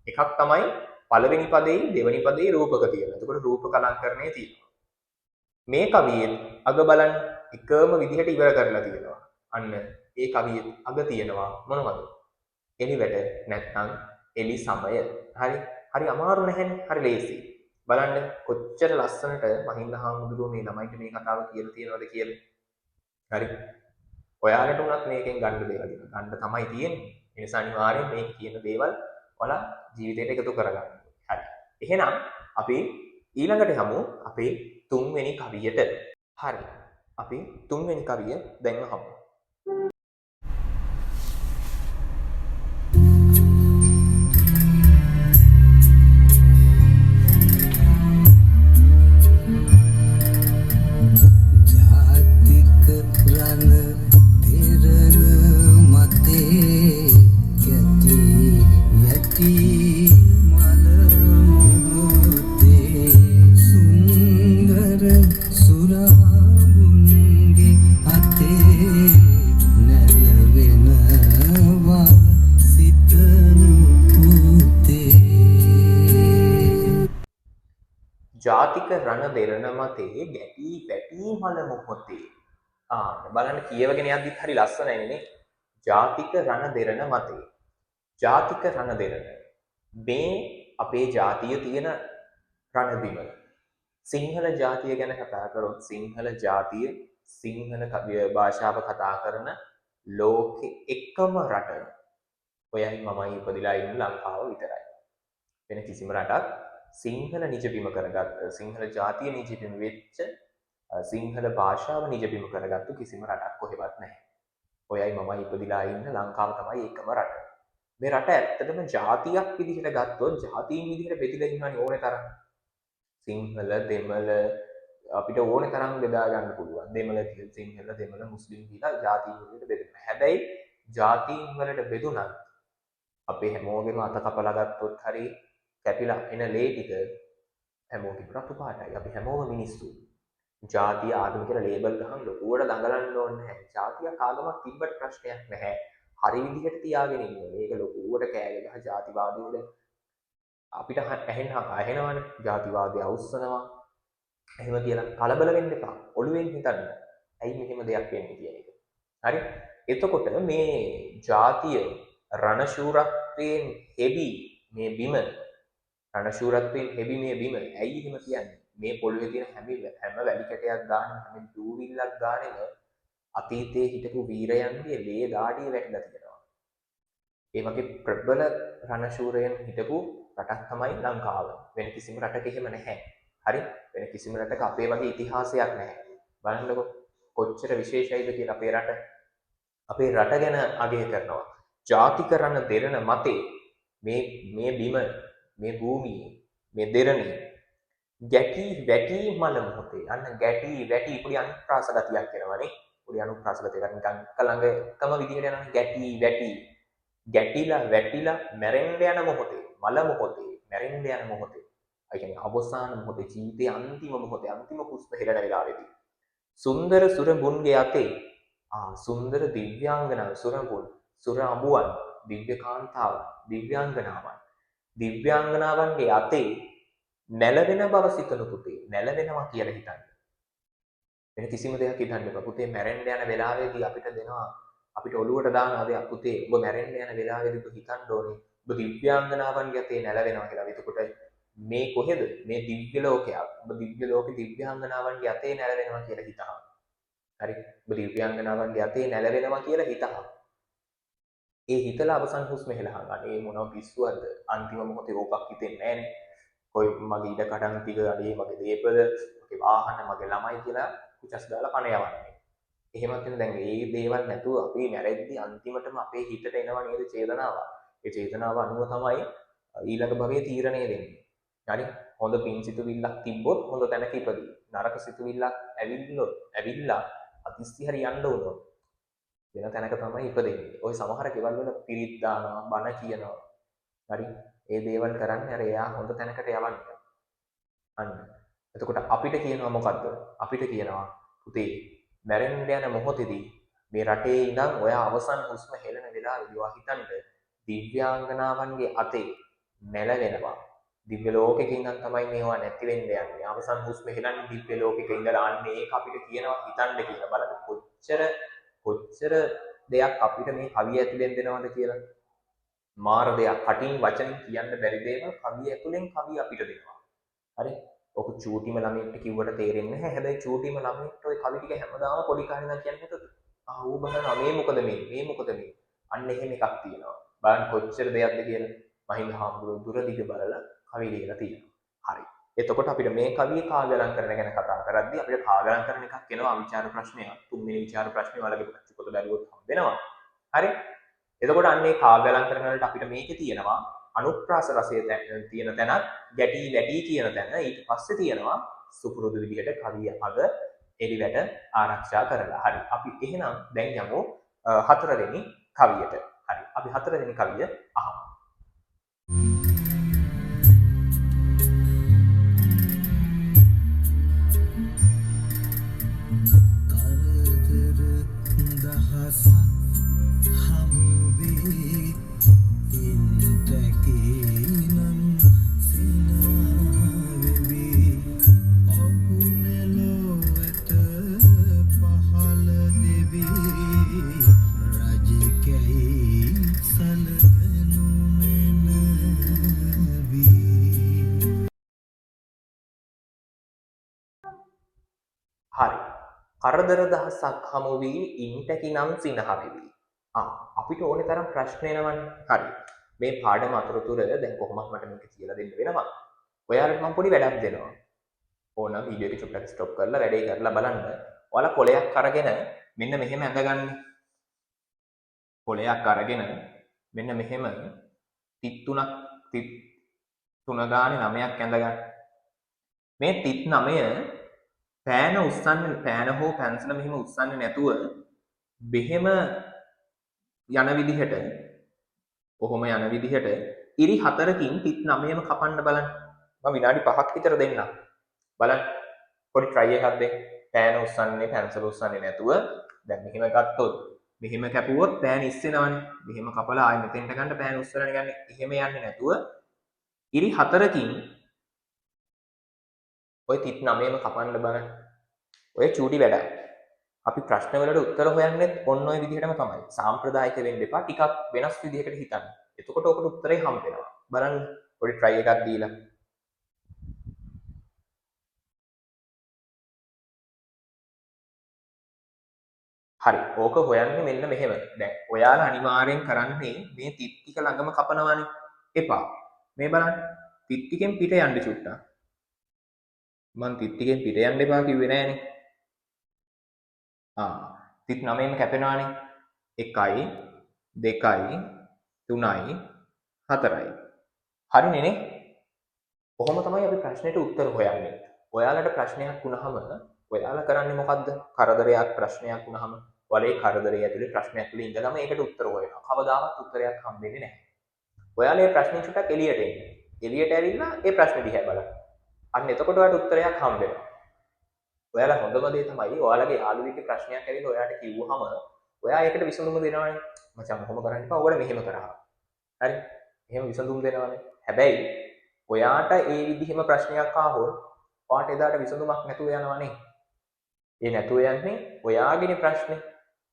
එකක් තමයි පළවෙනි පදේ දෙවෙනි පදේ රූපක තියෙනවා. එතකොට රූපක අලංකරණය තියෙනවා. මේ කවියෙන් අග බලන්න එකම විදිහට ඉවර කරලා තියෙනවා. අන්න ඒ කවියේ අග තියෙනවා මොනවද? එලිවැට නැත්නම් එලි සමය. හරි. හරි අමාරු නැහැනේ. හරි ලේසි. බලන්න කොච්චර ලස්සනට මහින්ද හාමුදුරුවෝ මේ ළමයිට මේ කතාව කියලා තියෙනවද කියලා. හරි. ඔයාලට උනත් මේකෙන් ගන්න දේවල් ගන්න තමයි තියෙන්නේ. ඒ නිසා අනිවාර්යෙන් මේ කියන දේවල් ඔයාලා ජීවිතේට එකතු කරගන්න. හරි. එහෙනම් අපි ඊළඟට යමු අපේ තුන්වෙනි කවියට. හරි. අපි තුන්වෙනි කවිය දැන් අහමු. ජාතික රණ දෙරණ මතේ ගැටි පැටි මල මොහොතේ. බලන්න කියවගෙන යද්දිත් හරි ලස්සනයි නේ. ජාතික රණ දෙරණ මතේ. ජාතික රණ දෙරණ. මේ අපේ ජාතිය තියෙන රණබිම. සිංහල ජාතිය ගැන කතා කරොත් සිංහල ජාතිය සිංහල භාෂාව කතා කරන ලෝකෙ එකම රට. ඔයයි මමයි ඉපදිලා ඉන්න ලංකාව විතරයි. වෙන කිසිම රටක් සිංහල නිජබිම කරගත් සිංහල ජාතිය නිජබිම වෙච්ච සිංහල භාෂාව නිජබිම කරගත්තු කිසිම රටක් කොහෙවත් නැහැ. ඔයයි මමයි ඉපදිලා ඉන්න ලංකාව තමයි එකම රට. මේ රට ඇත්තටම ජාතියක් විදිහට ගත්තොත් ජාතීන් විදිහට බෙදලා ඉන්නවනේ ඕනේ තරම්. සිංහල දෙමළ අපිට ඕනේ තරම් බෙදා ගන්න පුළුවන්. දෙමළ සිංහල දෙමළ මුස්ලිම් කියලා ජාතීන් විදිහට බෙදෙනවා. හැබැයි ජාතීන් වලට බෙදුනත් අපේ හැමෝගෙම අත කපලා ගත්තොත් හරි කැපිලා එන ලේ ටික හැමෝගෙම රතු පාටයි. අපි හැමෝම මිනිස්සු. ජාතිය ආගම කියලා ලේබල් ගහන් ලොකුවට දඟලන්න ඕනේ නැහැ. ජාතියක් ආගමක් තිබ්බට ප්‍රශ්නයක් නැහැ. හරි විදිහට තියාගෙන ඉන්න ඕනේ. ඒක ලොකුවට කෑග ගහ ජාතිවාදී වල අපිට ඇහෙනවනේ ජාතිවාදී අවුස්සනවා. එහෙම කියලා කලබල වෙන්න එපා. ඔළුවෙන් හිතන්න. ඇයි මෙහෙම දෙයක් වෙන්නේ කියන එක. හරි? එතකොට මේ ජාතිය රණශූරත්වයෙන් හෙබි මේ බිම රණශූරත්වයෙන් හෙබි මේ බිම ඇයි එහෙම කියන්නේ? මේ පොළවේ තියෙන හැම වැලි කැටයක් ගන්න හැම දූවිල්ලක් ගානෙම අතීතයේ හිටපු වීරයන්ගේ ලේ දාඩිය වැටිලා තියෙනවා. ඒ වගේ ප්‍රබල රණශූරයන් හිටපු රටක් තමයි ලංකාව. වෙන කිසිම රටක එහෙම නැහැ. හරි? වෙන කිසිම රටක අපේ වගේ ඉතිහාසයක් නැහැ. බලන්නකො කොච්චර විශේෂයිද කියලා අපේ රට. අපේ රට ගැන අගය කරනවා. ජාතිකරණ දෙරණ මතේ මේ බිම මේ භූමියේ මේ දෙරණේ ගැටි වැටි මල මොහොතේ අන්න ගැටි වැටි පොඩි අනුප්‍රාස ගතියක් එනවනේ. පොඩි අනුප්‍රාස ගතියක් නිකන් කලඟ එකම විදිහට යනවනේ ගැටි වැටි ගැටිලා වැටිලා මැරෙන්න යන මොහොතේ මල මොහොතේ මැරෙන්න යන මොහොතේ ඒ කියන්නේ අවසාන මොහොතේ ජීවිතයේ අන්තිම මොහොතේ අන්තිම කුස්ප හෙලන වෙලාවේදී සුන්දර සුරඹුන්ගේ අතේ සුන්දර දිව්‍යාංගනාව සුරඹුන් සුර අඹුවන් දිව්‍ය කාන්තාවන් දිව්‍යාංගනාවන්ගේ අතේ නැලවෙන බව සිතනු පුතේ නැලවෙනවා කියලා හිතන්න. වෙන කිසිම දෙයක් හිතන්න එපා. පුතේ මැරෙන්න යන වෙලාවේදී අපිට දෙනවා අපිට ඔළුවට දානවා දෙයක් පුතේ ඔබ මැරෙන්න යන වෙලාවේදී ඔබ හිතන්න ඕනේ ඔබ දිව්‍යාංගනාවන්ගේ අතේ නැලවෙනවා කියලා. එතකොට මේ කොහෙද? මේ දිව්‍ය ලෝකයක්. ඔබ දිව්‍ය ලෝකේ දිව්‍යාංගනාවන්ගේ අතේ නැලවෙනවා කියලා හිතහම. හරි? ඔබ දිව්‍යාංගනාවන්ගේ අතේ නැලවෙනවා කියලා හිතහම. ඒ හිතලා අවසන් හුස්ම හෙලහන්. අනේ මොනව පිස්සුවක්ද? අන්තිම මොහොතේ ඕකක් හිතෙන්නේ නැහනේ. කොයි මගේ ඉඩ කඩන් ටික අඩේ මගේ දේපල මගේ වාහන මගේ ළමයි කියලා කුචස් දාලා පණ යවන්නේ. එහෙමත් වෙන දැන් මේ දේවල් නැතුව අපි මැරෙද්දි අන්තිමටම අපේ හිතට එනවා නේද චේතනාව. ඒ චේතනාව අනුව තමයි ඊළඟ භවයේ තීරණය වෙන්නේ. හරි? හොඳ පින් සිතුවිල්ලක් තිබ්බොත් හොඳ තැනක ඉපදී. නරක සිතුවිල්ලක් ඇවිල්ලා අතිස්ති හරි යන්න උනොත් වෙන තැනක තමයි ඉපදෙන්නේ. ওই සමහර කෙවල් වල පිරිත් දානවා, බණ කියනවා. හරි? ඒ දේවල් කරන්නේ අර එයා හොඳ තැනකට යවන්න. අන්න. එතකොට අපිට කියනවා මොකද්ද? අපිට කියනවා පුතේ මැරෙන්න යන මොහොතේදී මේ රටේ ඉඳන් ඔයා අවසන් හුස්ම හෙළන වෙලාවේදී ඔයා හිතන්න දිව්‍යාංගනාවන්ගේ අතේ නැලවෙනවා. දිව්‍ය ලෝකෙක ඉඳන් තමයි මේවා නැති වෙන්න යන්නේ. අවසන් හුස්ම හෙළන්නේ දිව්‍ය ලෝකෙක ඉඳලා අන්න ඒක අපිට කියනවා හිතන්න කියලා. බලන්න කොච්චර දෙයක් අපිට මේ කවිය ඇතුලෙන් දෙනවද කියලා. මාර දෙයක් කටින් වචනින් කියන්න බැරි දේවල් කවිය ඇතුලෙන් කවිය අපිට දෙනවා. හරි? ඔක චූටිම ළමයින්ට කිව්වට තේරෙන්නේ නැහැ. හැබැයි චූටිම ළමයින්ට ওই කවි ටික හැමදාම පොඩි කාලේ ඉඳන් කියන්නේ නැතද? ඌ බලනවා මේ මොකද මේ? අන්න එහෙම එකක් තියෙනවා. බලන්න කොච්චර දෙයක්ද කියලා. මහින්ද හාමුදුරුවෝ දුර දිග බලලා කවි ලියලා තියෙනවා. හරි. එතකොට අපිට මේ කවිය කාව්‍යලංකරණ ගැන කතා කරද්දී අපිට කාව්‍යලංකරණ එකක් එනවා විචාර ප්‍රශ්නයක්. තුන්වෙනි විචාර ප්‍රශ්නේ වලගේ පොත බැලුවොත් හම්බෙනවා. හරි? එතකොට අන්නේ කාව්‍යලංකරණ වලට අපිට මේකේ තියෙනවා අනුප්‍රාස රසය තියෙන තැනක් ගැටි වැටි කියන තැන ඊට පස්සේ තියෙනවා සුපුරුදු විදිහට කවිය අග එලිවැට ආරක්ෂා කරලා. හරි. අපි එහෙනම් දැන් යමු හතරවෙනි කවියට. හරි. අපි හතරවෙනි කවිය අහමු. හරි. කරදර දහසක් හමු වී ඉන්ටැකි නම් සිනහ වෙවි. අපිට ඕනේ තරම් ප්‍රශ්න එනවනේ. හරි. මේ පාඩම අතරතුර දැන් කොහොමත් මට මේක කියලා දෙන්න වෙනවා. ඔයාලට මම පොඩි වැඩක් දෙනවා. ඕන වීඩියෝ එක චුට්ටක් ස්ටොප් කරලා වැඩේ කරලා බලන්න. ඔයාලා කොලයක් අරගෙන මෙන්න මෙහෙම ඇඳගන්න. කොලයක් අරගෙන මෙන්න මෙහෙම තිත් තුන ගානේ 9ක් ඇඳගන්න. මේ තිත් 9 පෑන උස්සන්නේ පෑන හෝ පැන්සල මෙහෙම උස්සන්නේ නැතුව බෙහෙම යන විදිහට කොහොම යන විදිහට ඉරි 4කින් තිත් 9ම කපන්න බලන්න. මම විනාඩි 5ක් විතර දෙන්නම්. බලන්න. පොඩි try එකක් දෙන්න. පෑන උස්සන්නේ පැන්සල උස්සන්නේ නැතුව දැන් මෙහෙම ගත්තොත් මෙහෙම කැපුවොත් පෑන ඉස්සෙනවනේ. මෙහෙම කපලා ආයෙ මෙතෙන්ට ගන්න පෑන උස්සලා ගන්න. එහෙම යන්නේ නැතුව ඉරි 4කින් ඔය තිත් 9ම කපන්න බලන්න. ඔය චූටි වැඩක්. අපි ප්‍රශ්න වලට උත්තර හොයන්නේ ඔන්න ඔය විදිහටම තමයි. සාම්ප්‍රදායික වෙන්න එපා. ටිකක් වෙනස් විදිහකට හිතන්න. එතකොට ඔකට උත්තරේ හම්බ වෙනවා. බලන්න පොඩි try එකක් දීලා. හරි. ඕක හොයන්නේ මෙන්න මෙහෙම. දැන් ඔයාලා අනිවාර්යෙන් කරන්නේ මේ තිත් ටික ළඟම කපනවානේ. එපා. මේ බලන්න. තිත් ටිකෙන් පිට යන්න චුට්ටක්. මං තිත් ටිකෙන් පිට යන්න එපා කිව්වේ නෑනේ. තිත් 9ම කැපෙනවානේ. 1යි 2යි 3යි 4යි. හරිනේ නේ? කොහොම තමයි අපි ප්‍රශ්නෙට උත්තර හොයන්නේ. ඔයාලට ප්‍රශ්නයක් වුණාම ඔයාලා කරන්නේ මොකද්ද? කරදරයක් ප්‍රශ්නයක් වුණාම වලේ කරදරය ඇතුලේ ප්‍රශ්නයක් තුල ඉඳලාම ඒකට උත්තර හොයනවා. කවදාවත් උත්තරයක් හම්බෙන්නේ නැහැ. ඔයාලා මේ ප්‍රශ්නේ චුට්ටක් එළියට එන්න. එළියට ඇවිල්ලා ඒ ප්‍රශ්නේ දිහා බලන්න. අන්න එතකොට ඔයාලට උත්තරයක් හම්බ වෙනවා. ඔයාලා හොඳම දේ තමයි ඔයාලගේ යාළුවෙක්ගේ ප්‍රශ්නයක් ඇවිල්ලා ඔයාට කිව්වහම ඔයා ඒකට විසඳුම දෙනවනේ. මචං මොහොම කරන්න එපා. ඔයාලා මෙහෙම කරා. හරි. එහෙම විසඳුම් දෙනවනේ. හැබැයි ඔයාට ඒ විදිහම ප්‍රශ්නයක් ආවොත් ඔයාට එදාට විසඳුමක් නැතුව යනවනේ. ඒ නැතුව යන්නේ ඔයාගේනේ ප්‍රශ්නේ.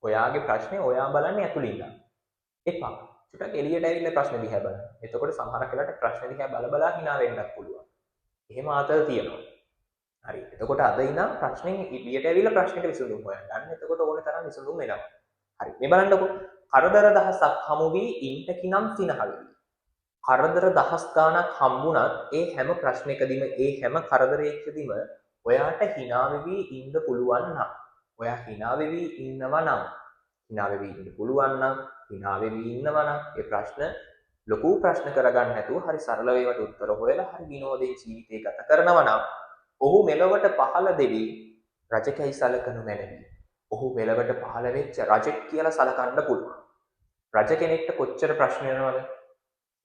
ඔයාගේ ප්‍රශ්නේ ඔයා බලන්නේ ඇතුළේ ඉඳන්. එපා. චුට්ටක් එළියට ඇවිල්ලා ප්‍රශ්න දිහා බලන්න. එතකොට සමහර කෙනාට ප්‍රශ්න දිහා බල හිනා වෙන්නත් පුළුවන්. එහෙම ආතල් තියෙනවා. හරි. එතකොට අද ඉඳන් ප්‍රශ්නේ එළියට ඇවිල්ලා ප්‍රශ්නෙට විසඳුම් හොයන්න. අන්න එතකොට ඕනේ තරම් විසඳුම් එනවා. හරි. මේ බලන්නකෝ. කරදර දහසක් හමු වී ඉන්ට කිනම් සිනහලවි. කරදර දහස් ගාණක් හම්බුණත් ඒ හැම ප්‍රශ්නයකදීම ඒ හැම කරදරයකදීම ඔයාට hina වෙවි ඉන්න පුළුවන් නම් ඔයා hina වෙවි ඉන්නවා නම් hina වෙවි ඉන්න පුළුවන් නම් hina වෙවි ඉන්නවා නම් ඒ ප්‍රශ්න ලොකු ප්‍රශ්න කරගන්න නැතුව හරි සරල වේවට උත්තර හොයලා හරි විනෝදයෙන් ජීවිතය ගත කරනවා නම් ඔහු මෙලොවට පහළ දෙවි රජකයි සලකනු මැනවි. ඔහු මෙලොවට පහළ වෙච්ච රජෙක් කියලා සලකන්න පුළුවන්. රජ කෙනෙක්ට කොච්චර ප්‍රශ්න එනවද?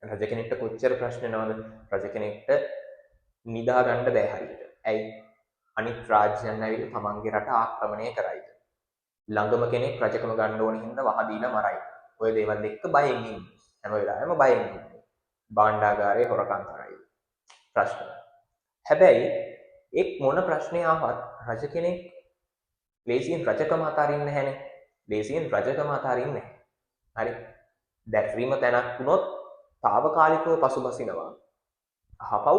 රජ කෙනෙක්ට කොච්චර ප්‍රශ්න එනවද? රජ කෙනෙක්ට නිදා ගන්න බෑ හරියට. ඇයි? අනිත් රාජ්‍යයන් ඇවිල්ලා තමන්ගේ රට ආක්‍රමණය කරයිද? ළඟම කෙනෙක් රජකම ගන්න ඕන හින්දා වහදීලා මරයි. ඔය දේවල් එක්ක බයෙන් ඉන්නේ. හැම වෙලාවෙම බයෙන් ඉන්නේ. භාණ්ඩාගාරේ හොරකම් කරයි. ප්‍රශ්න. හැබැයි එක් මොන ප්‍රශ්නේ ආවත් රජ කෙනෙක් ලේසියෙන් රජකම අතාරින්නේ නැහැනේ. ලේසියෙන් රජකම අතාරින්නේ නැහැ. හරි. දැක්වීම තැනක් වුණොත් తాවකාලිකව පසුබසිනවා. අහපව්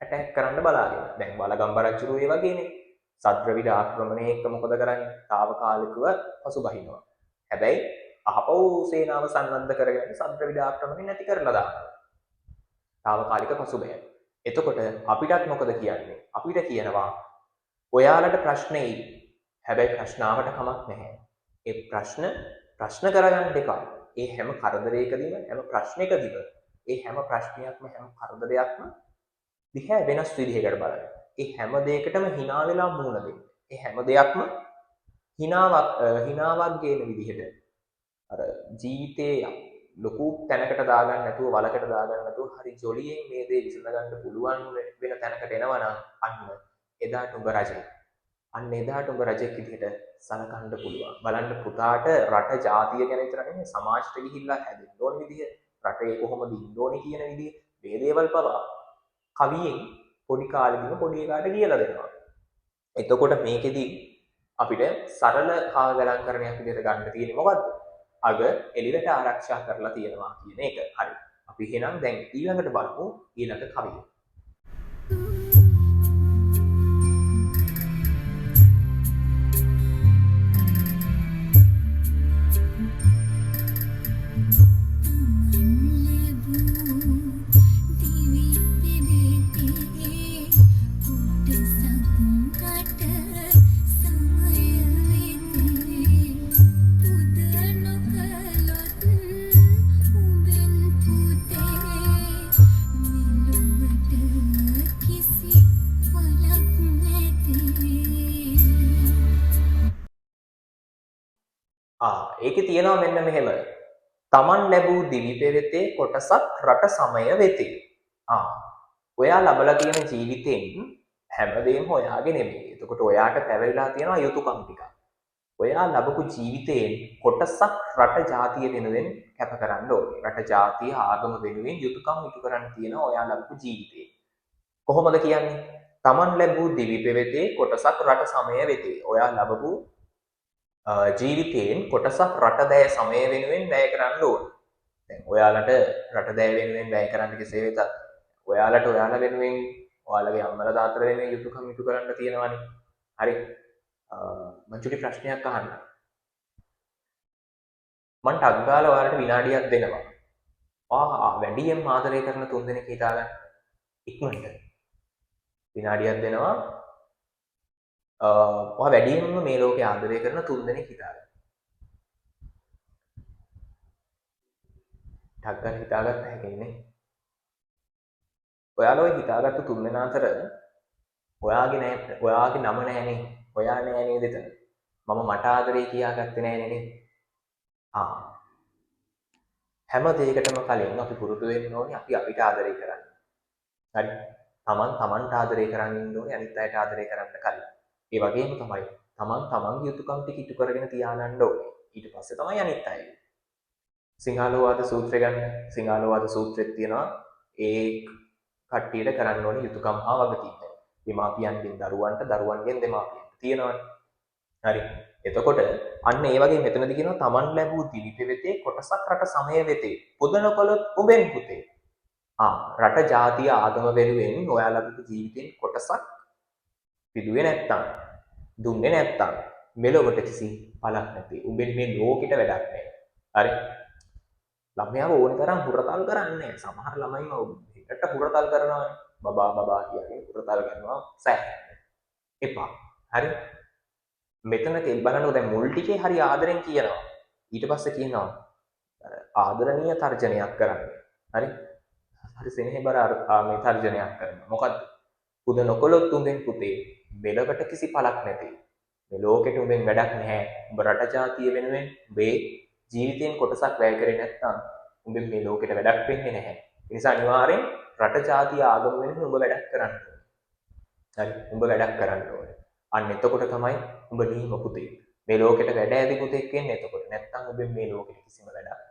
ඇටැක් කරන්න බලාගෙන. දැන් වලගම්බ රජුරු ඒ වගේනේ. සද්‍රවිඩ ආක්‍රමණය එක්ක මොකද කරන්නේ? తాවකාලිකව පසුබහිනවා. හැබැයි අහපව් සේනාව සන්නද්ධ කරගෙන සද්‍රවිඩ ආක්‍රමණය නැති කරලා දානවා. తాවකාලික පසුබෑම. එතකොට අපිටත් මොකද කියන්නේ? අපිට කියනවා ඔයාලට ප්‍රශ්න එයි. හැබැයි ප්‍රශ්නාවට කමක් නැහැ. ඒ ප්‍රශ්න කරගන්න එපා. ඒ හැම කරදරයකදීම හැම ප්‍රශ්නයකදීම ඒ හැම ප්‍රශ්නයක්ම හැම කරදරයක්ම දිහා වෙනස් විදිහකට බලන්න. ඒ හැම දෙයකටම hina වෙලා මුණ දෙන්න. ඒ හැම දෙයක්ම hinaවක් ගේන විදිහට අර ජීවිතේ ලොකු තැනකට දාගන්න නැතුව වලකට දාගන්න නැතුව හරි ජොලියෙන් මේ දේ විසඳ ගන්න පුළුවන් වෙන තැනකට එනවා නම් අන්න එදාට උඹ රජෙක්. අන්න එදාට උඹ රජෙක් විදිහට සලකන්න පුළුවන්. බලන්න පුතාට රට ජාතිය ගැන විතර නෙමෙයි සමාජයට ගිහිල්ලා හැදෙන්න ඕන විදිහ, රටේ කොහොමද ඉන්න ඕනේ කියන විදිහ මේ දේවල් පවා කවියෙන් පොඩි කාලෙදිම පොඩි එකාට කියලා දෙනවා. එතකොට මේකෙදි අපිට සරල කාවලංකරණයක් විදිහට ගන්න තියෙන්නේ මොකද්ද? අග එළියට ආරක්ෂා කරලා තියෙනවා කියන එක. හරි. අපි එහෙනම් දැන් ඊළඟට බලමු ඊළඟ කවිය. ඒකේ තියෙනවා මෙන්න මෙහෙම. තමන් ලැබූ දිවි පෙවෙතේ කොටසක් රට සමය වෙතේ. ඔයා ලබලා තියෙන ජීවිතෙන් හැමදේම ඔයාගේ නෙමෙයි. එතකොට ඔයාට පැවරිලා තියෙනවා යුතුයකම් ටිකක්. ඔයා ලබපු ජීවිතයෙන් කොටසක් රට ජාතිය වෙනුවෙන් කැප කරන්න ඕනේ. රට ජාතිය ආගම වෙනුවෙන් යුතුයකම් ඉටු කරන්න තියෙනවා ඔයා ලබපු ජීවිතේ. කොහොමද කියන්නේ? තමන් ලැබූ දිවි පෙවෙතේ කොටසක් රට සමය වෙතේ. ඔයා ලබපු ජීවිතයෙන් කොටසක් රට දැය සමය වෙනුවෙන් වැය කරන්න ඕන. දැන් ඔයාලට රට දැය වෙනුවෙන් වැය කරන්න කෙසේ වෙතත් ඔයාලට ඔයාලා වෙනුවෙන් ඔයාලගේ අම්මලා තාත්තලා වෙනුවෙන් යුතුයකම් ඉටු කරන්න තියෙනවානේ. හරි. මම චුටි ප්‍රශ්නයක් අහන්න. මම ටක් ගාලා ඔයාලට විනාඩියක් දෙනවා. වැඩියෙන් ආදරය කරන තුන්දෙනෙක් හිතාගන්න. ඉක්මනට. විනාඩියක් දෙනවා. වැඩියෙන්ම මේ ලෝකේ ආදරය කරන තුන්දෙනෙක් හිතාගන්න. ටක් ගාලා හිතාගත්ත හැකිනේ. ඔයාලා ඔය හිතාගත්තු තුන්දෙනා අතර ඔයාගේ නම නෑනේ. ඔයා නෑ නේද එතන? මම මට ආදරේ කියාගත්තේ නෑනේ නේද? හැම දෙයකටම කලින් අපි පුරුදු වෙන්න ඕනේ අපි අපිට ආදරේ කරන්න. හරි. තමන්ට ආදරේ කරන්න ඉන්න ඕනේ අනිත් අයට ආදරේ කරන්න කලින්. ඒ වගේම තමයි තමන්ගේ යුතුයකම් ටික ඉටු කරගෙන තියාගන්න ඕනේ. ඊට පස්සේ තමයි අනිත් අය. සිංහලෝවාද සූත්‍රය ගන්න. සිංහලෝවාද සූත්‍රෙත් තියෙනවා ඒ කට්ටියට කරන්න ඕනේ යුතුයකම් හා වගකීම්. දෙමාපියන්ගෙන් දරුවන්ට දරුවන්ගෙන් දෙමාපියන්ට තියෙනවනේ. හරි. එතකොට අන්න ඒ වගේ මෙතනදී කියනවා තමන් ලැබූ දිවි පෙවෙතේ කොටසක් රට සමය වෙතේ. පුදන කළොත් උඹෙන් පුතේ. රට ජාතිය ආගම වෙනුවෙන් ඔයා ලැබපු ජීවිතෙන් කොටසක් පිදුවේ නැත්තම් දුන්නේ නැත්තම් මෙලොවට කිසි පළක් නැති. උඹෙන් මේ ලෝකෙට වැඩක් නැහැ. හරි. ළමයාව ඕන තරම් හුරතල් කරන්නේ. සමහර ළමයිම හිතට හුරතල් කරනවානේ. බබා කියන්නේ හුරතල් කරනවා සෑහෙන්න. එපා. හරි. මෙතන තෙල් බලනකොට දැන් මුල් ටිකේ හරි ආදරෙන් කියනවා. ඊට පස්සේ කියනවා ආදරණීය තර්ජනයක් කරන්න. හරි. හරි සෙනෙහබර මේ තර්ජනයක් කරනවා. මොකද්ද? පුද නොකොලොත් උඹෙන් පුතේ මෙලකට කිසි පළක් නැති. මේ ලෝකෙට උඹෙන් වැඩක් නැහැ. උඹ රට ජාතිය වෙනුවෙන් උඹේ ජීවිතයෙන් කොටසක් වැය කරේ නැත්නම් උඹෙන් මේ ලෝකෙට වැඩක් වෙන්නේ නැහැ. ඒ නිසා අනිවාර්යෙන් රට ජාතිය ආගම වෙනුවෙන් උඹ වැඩක් කරන්න ඕනේ. හරි. උඹ වැඩක් කරන්න ඕනේ. අන්න එතකොට තමයි උඹ නියම පුතේ. මේ ලෝකෙට වැඩ ඇති පුතෙක් වෙන්නේ එතකොට. නැත්නම් උඹෙන් මේ ලෝකෙට කිසිම වැඩක්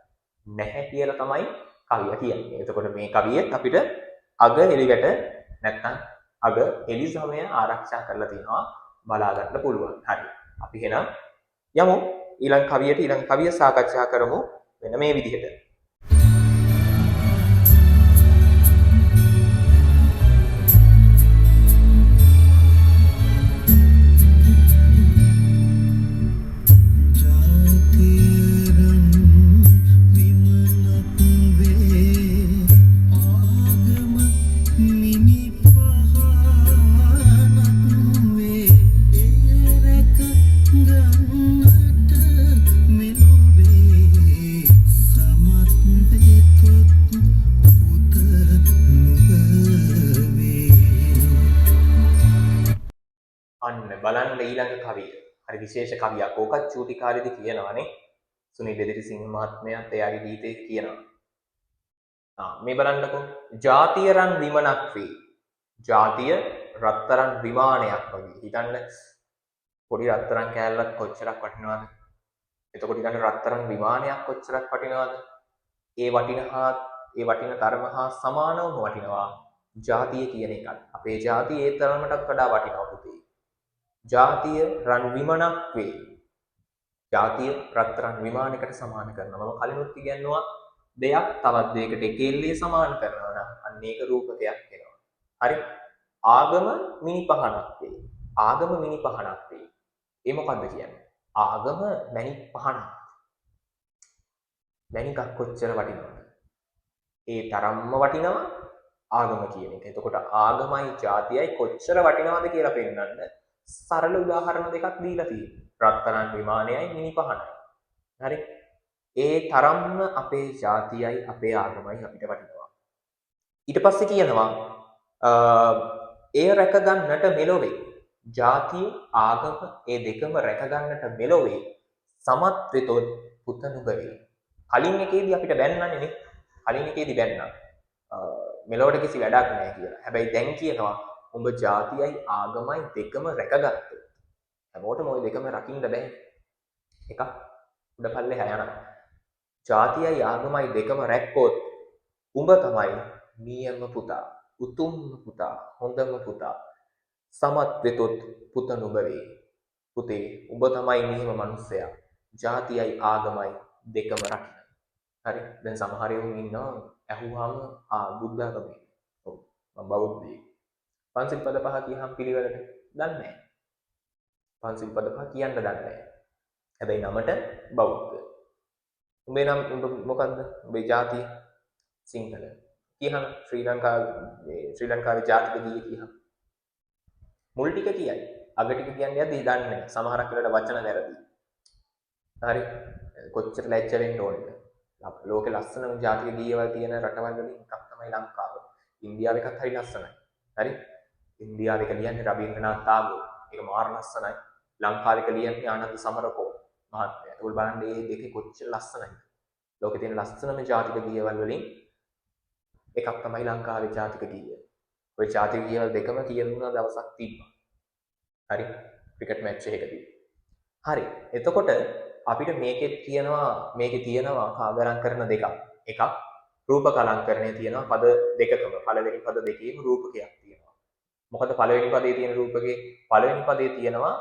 නැහැ කියලා තමයි කවිය කියන්නේ. එතකොට මේ කවියෙත් අපිට අග එලියට නැත්නම් අග එලි සමය ආරක්ෂා කරලා තිනවා බලා ගන්න පුළුවන්. හරි. අපි එහෙනම් යමු ඊළඟ කවිය සාකච්ඡා කරමු වෙන මේ විදිහට. බලන්න ඊළඟ කවිය. හරි විශේෂ කවියක්. ඕකත් චූටි කාලේදී කියනවානේ. සුනිල් බෙදිරිසිංහ මහත්මයාත් එයාගේ ගීතේ කියනවා. මේ බලන්නකෝ. ජාතිය රන් විමනක් වේ. ජාතිය රත්තරන් විමානයක් වගේ. හිතන්න පොඩි රත්තරන් කෑල්ලක් කොච්චරක් වටිනවද? එතකොට හිතන්න රත්තරන් විමානයක් කොච්චරක් වටිනවද? ඒ වටින තරම හා සමානවම වටිනවා ජාතිය කියන එකත්. අපේ ජාතිය ඒ තරමටත් වඩා වටිනවා පුතේ. ජාතිය රන් විමනක් වේ. ජාතිය රත්තරන් විමානයකට සමාන කරනවා. මම කලිනුත් ඉගෙනුවා දෙයක් තවත් දෙයකට එකෙල්ලේ සමාන කරනවා නම් අන්න ඒක රූපකයක් වෙනවා. හරි. ආගම මිනි පහනක් වේ. ආගම මිනි පහනක් වේ. ඒ මොකද්ද කියන්නේ? ආගම මැණික් පහනක්. මැණිකක් කොච්චර වටිනවද? ඒ තරම්ම වටිනවා ආගම කියන එක. එතකොට ආගමයි ජාතියයි කොච්චර වටිනවද කියලා පෙන්නන්න සරල උදාහරණ දෙකක් දීලා තියෙනවා. රත්තරන් විමානයයි මිනි පහනයි. හරි. ඒ තරම්ම අපේ ජාතියයි අපේ ආගමයි අපිට වටිනවා. ඊට පස්සේ කියනවා ඒ රැක ගන්නට මෙලොවේ ජාතිය ආගම ඒ දෙකම රැක ගන්නට මෙලොවේ සමත් වෙතොත් පුත නුඹවේ. කලින් එකේදී අපිට බැන්නනේ නේ. කලින් එකේදී බැන්නා. මෙලොවට කිසි වැඩක් නැහැ කියලා. හැබැයි දැන් කියනවා උඹ ජාතියයි ආගමයි දෙකම රැකගත්තොත්. හැමෝටම ওই දෙකම රකින්න බෑ. එකක් උඩ පල්ලෙහා යනවා. ජාතියයි ආගමයි දෙකම රැක්කොත් උඹ තමයි නියම පුතා, උතුම්ම පුතා, හොඳම පුතා. සමත් වෙතොත් පුත නුඹ වේ. පුතේ උඹ තමයි නියම මිනිස්සයා. ජාතියයි ආගමයි දෙකම රකින්න. හරි. දැන් සමහර යෝන් ඉන්නවා ඇහුවාම බුද්ධ ආගමේ. ඔව්. මම බෞද්ධයෙක්. පන්සිල් පද පහ කියහම පිළිවෙලට දන්නේ නැහැ. පන්සිල් පද පහ කියන්න දන්නේ නැහැ. හැබැයි නමට බෞද්ධ. උඹේ නම උඹ මොකද්ද? උඹේ ජාතිය සිංහල. කියහම ශ්‍රී ලංකාවේ ජාතික ගීය කියහම මුල් ටික කියයි. අග ටික කියන්නේ යද්දී දන්නේ නැහැ. සමහරක් වෙලාවට වචන වැරදි. හරි. කොච්චර ලැජ්ජ වෙන්න ඕනද? ලෝකේ ලස්සනම ජාතික ගීයවල් තියෙන රටවල් වලින් එකක් තමයි ලංකාව. ඉන්දියාව එකත් හරි ලස්සනයි. හරි. ඉන්දියාවේ කියන්නේ රබීන්ද්‍රනාත් tagore. ඒක මාර ලස්සනයි. ලංකාවේ කියන්නේ ආනන්ද සමරකෝ මහත්මයා. ඒගොල්ලෝ බලන්න මේ දෙකේ කොච්චර ලස්සනයිද? ලෝකේ තියෙන ලස්සනම ජාතික ගීයවල් වලින් එකක් තමයි ලංකාවේ ජාතික ගීය. ඔය ජාතික ගීයවල් දෙකම කියන දවසක් තිබ්බා. හරි. ක්‍රිකට් මැච් එකකදී. හරි. එතකොට අපිට මේකේ තියෙනවා කාගරම් කරන දෙකක්. එකක් රූපක අලංකරණය තියෙනවා පද දෙකකම. පළවෙනි පද දෙකේම රූපකයක් තියෙනවා. මොකද පළවෙනි පදේ තියෙන රූපකේ පළවෙනි පදේ තියෙනවා